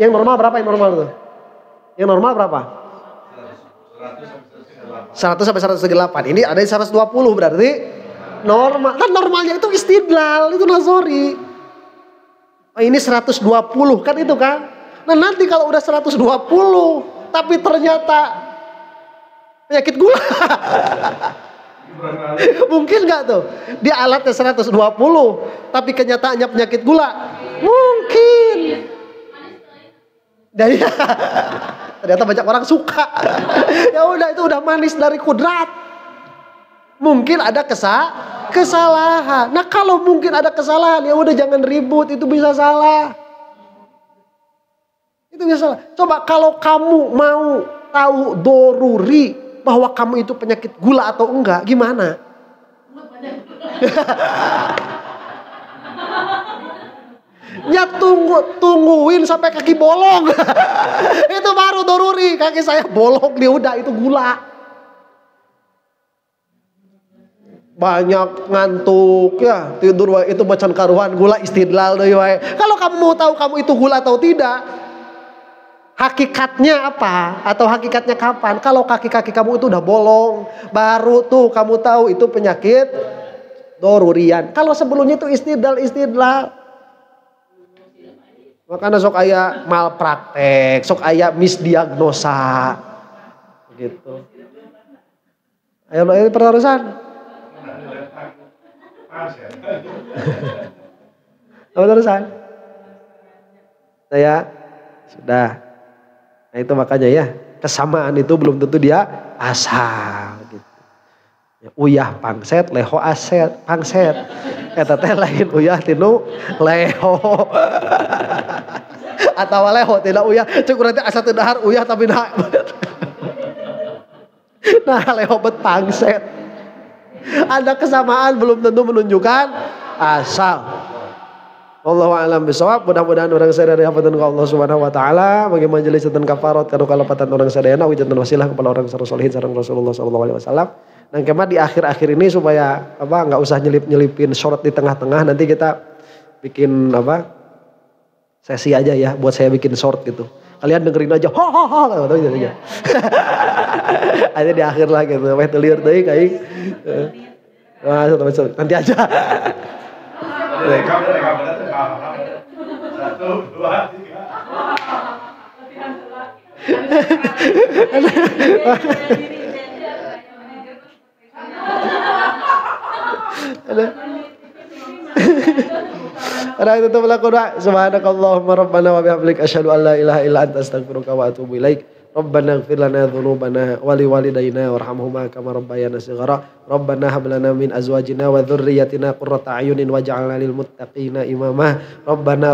Yang normal berapa yang normal tuh? Yang normal berapa? 100 sampai 108. Ini ada yang 120 berarti normal. Kan normalnya itu istidlal, itu nazari. Oh, ini 120 kan itu kan. Nah nanti kalau udah 120 tapi ternyata penyakit gula. Mungkin gak tuh? Dia alatnya 120 tapi kenyataannya penyakit gula. Mungkin. Dan ya, ternyata banyak orang suka. Ya udah, itu udah manis dari kudrat. Mungkin ada kesalahan. Nah kalau mungkin ada kesalahan, ya udah jangan ribut, itu bisa salah. Itu bisa salah. Coba kalau kamu mau tahu doruri bahwa kamu itu penyakit gula atau enggak, gimana? Ya tungguin sampai kaki bolong. Itu baru doruri. Kaki saya bolong, dia udah itu gula. Banyak ngantuk ya, tidur itu macan karuan, gula istidlal deh. Kalau kamu mau tahu kamu itu gula atau tidak, hakikatnya apa atau hakikatnya kapan? Kalau kaki-kaki kamu itu udah bolong, baru tuh kamu tahu itu penyakit dorurian. Kalau sebelumnya itu istidlal. Makanya sok aya malpraktek, sok aya misdiagnosa. Gitu. Ayo ini penerusan. Apa terusan? Saya sudah. Nah itu makanya ya, kesamaan itu belum tentu dia asal gitu. Ya, uyah pangset, leho aset, pangset. Eta teh lain uyah tinu leho. Atawa leho tidak uyah, cukup nanti asal teu dahar uyah tapi nah. Nah leho bet pangset. Ada kesamaan belum tentu menunjukkan asal. Wallahu a'lam bishawab. Mudah-mudahan orang sadaya hafatan ka Allah Subhanahu wa taala, bagi majelis dan kafarat kanu kalapatan orang sadayana wijatan wasilah kepada orang salihin sareng Rasulullah sallallahu alaihi wasallam. Dan kemah di akhir-akhir ini supaya enggak usah nyelip-nyelipin short di tengah-tengah, nanti kita bikin sesi aja ya buat saya bikin short gitu. Kalian dengerin aja, gitu aja. Ada di akhir lah gitu, weh telir teuing aing. Nanti aja.
Rekam 1, 2, 3. Karena itu berlaku doa. Subhanakallahumma rabbana wa bihamdika asyhadu an la ilaha illa anta astaghfiruka wa atubu ilaik. Rabbana ighfir lana dhunubana wa liwalidayna warhamhuma kama rabbayana shighara. Rabbana hab lana min azwajina wa dhurriyyatina qurrata a'yunin waj'alna lil muttaqina imama. Rabbana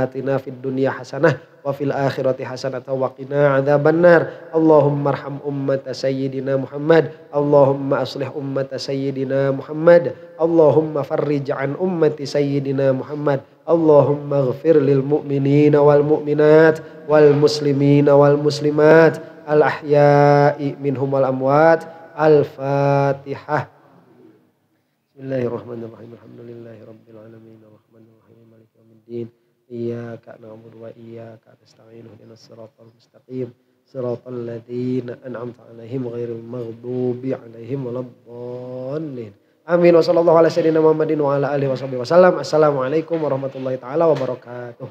atina fid dunya hasanah wa fil akhirati hasanatan wa qina adzabannar. Allahumma arham ummata sayyidina Muhammad. Allahumma aslih ummata sayyidina Muhammad. Allahumma farrij an ummati sayyidina Muhammad. Allahumma ighfir lil mu'minina wal mu'minat wal muslimina wal muslimat al ahya'i minhum wal amwat. Al-Fatihah. Bismillahirrahmanirrahim. Alhamdulillahi rabbil alamin arrahmanir rahim maliki yaumiddin. Iyyaka na'budu wa iyyaka nasta'in ihdinas siratal mustaqim siratal ladzina an'amta 'alaihim ghairil maghdubi 'alaihim waladdallin. Amin wa sallallahu ala sayyidina Muhammadin wa ala alihi wasallam. Assalamualaikum warahmatullahi taala wabarakatuh.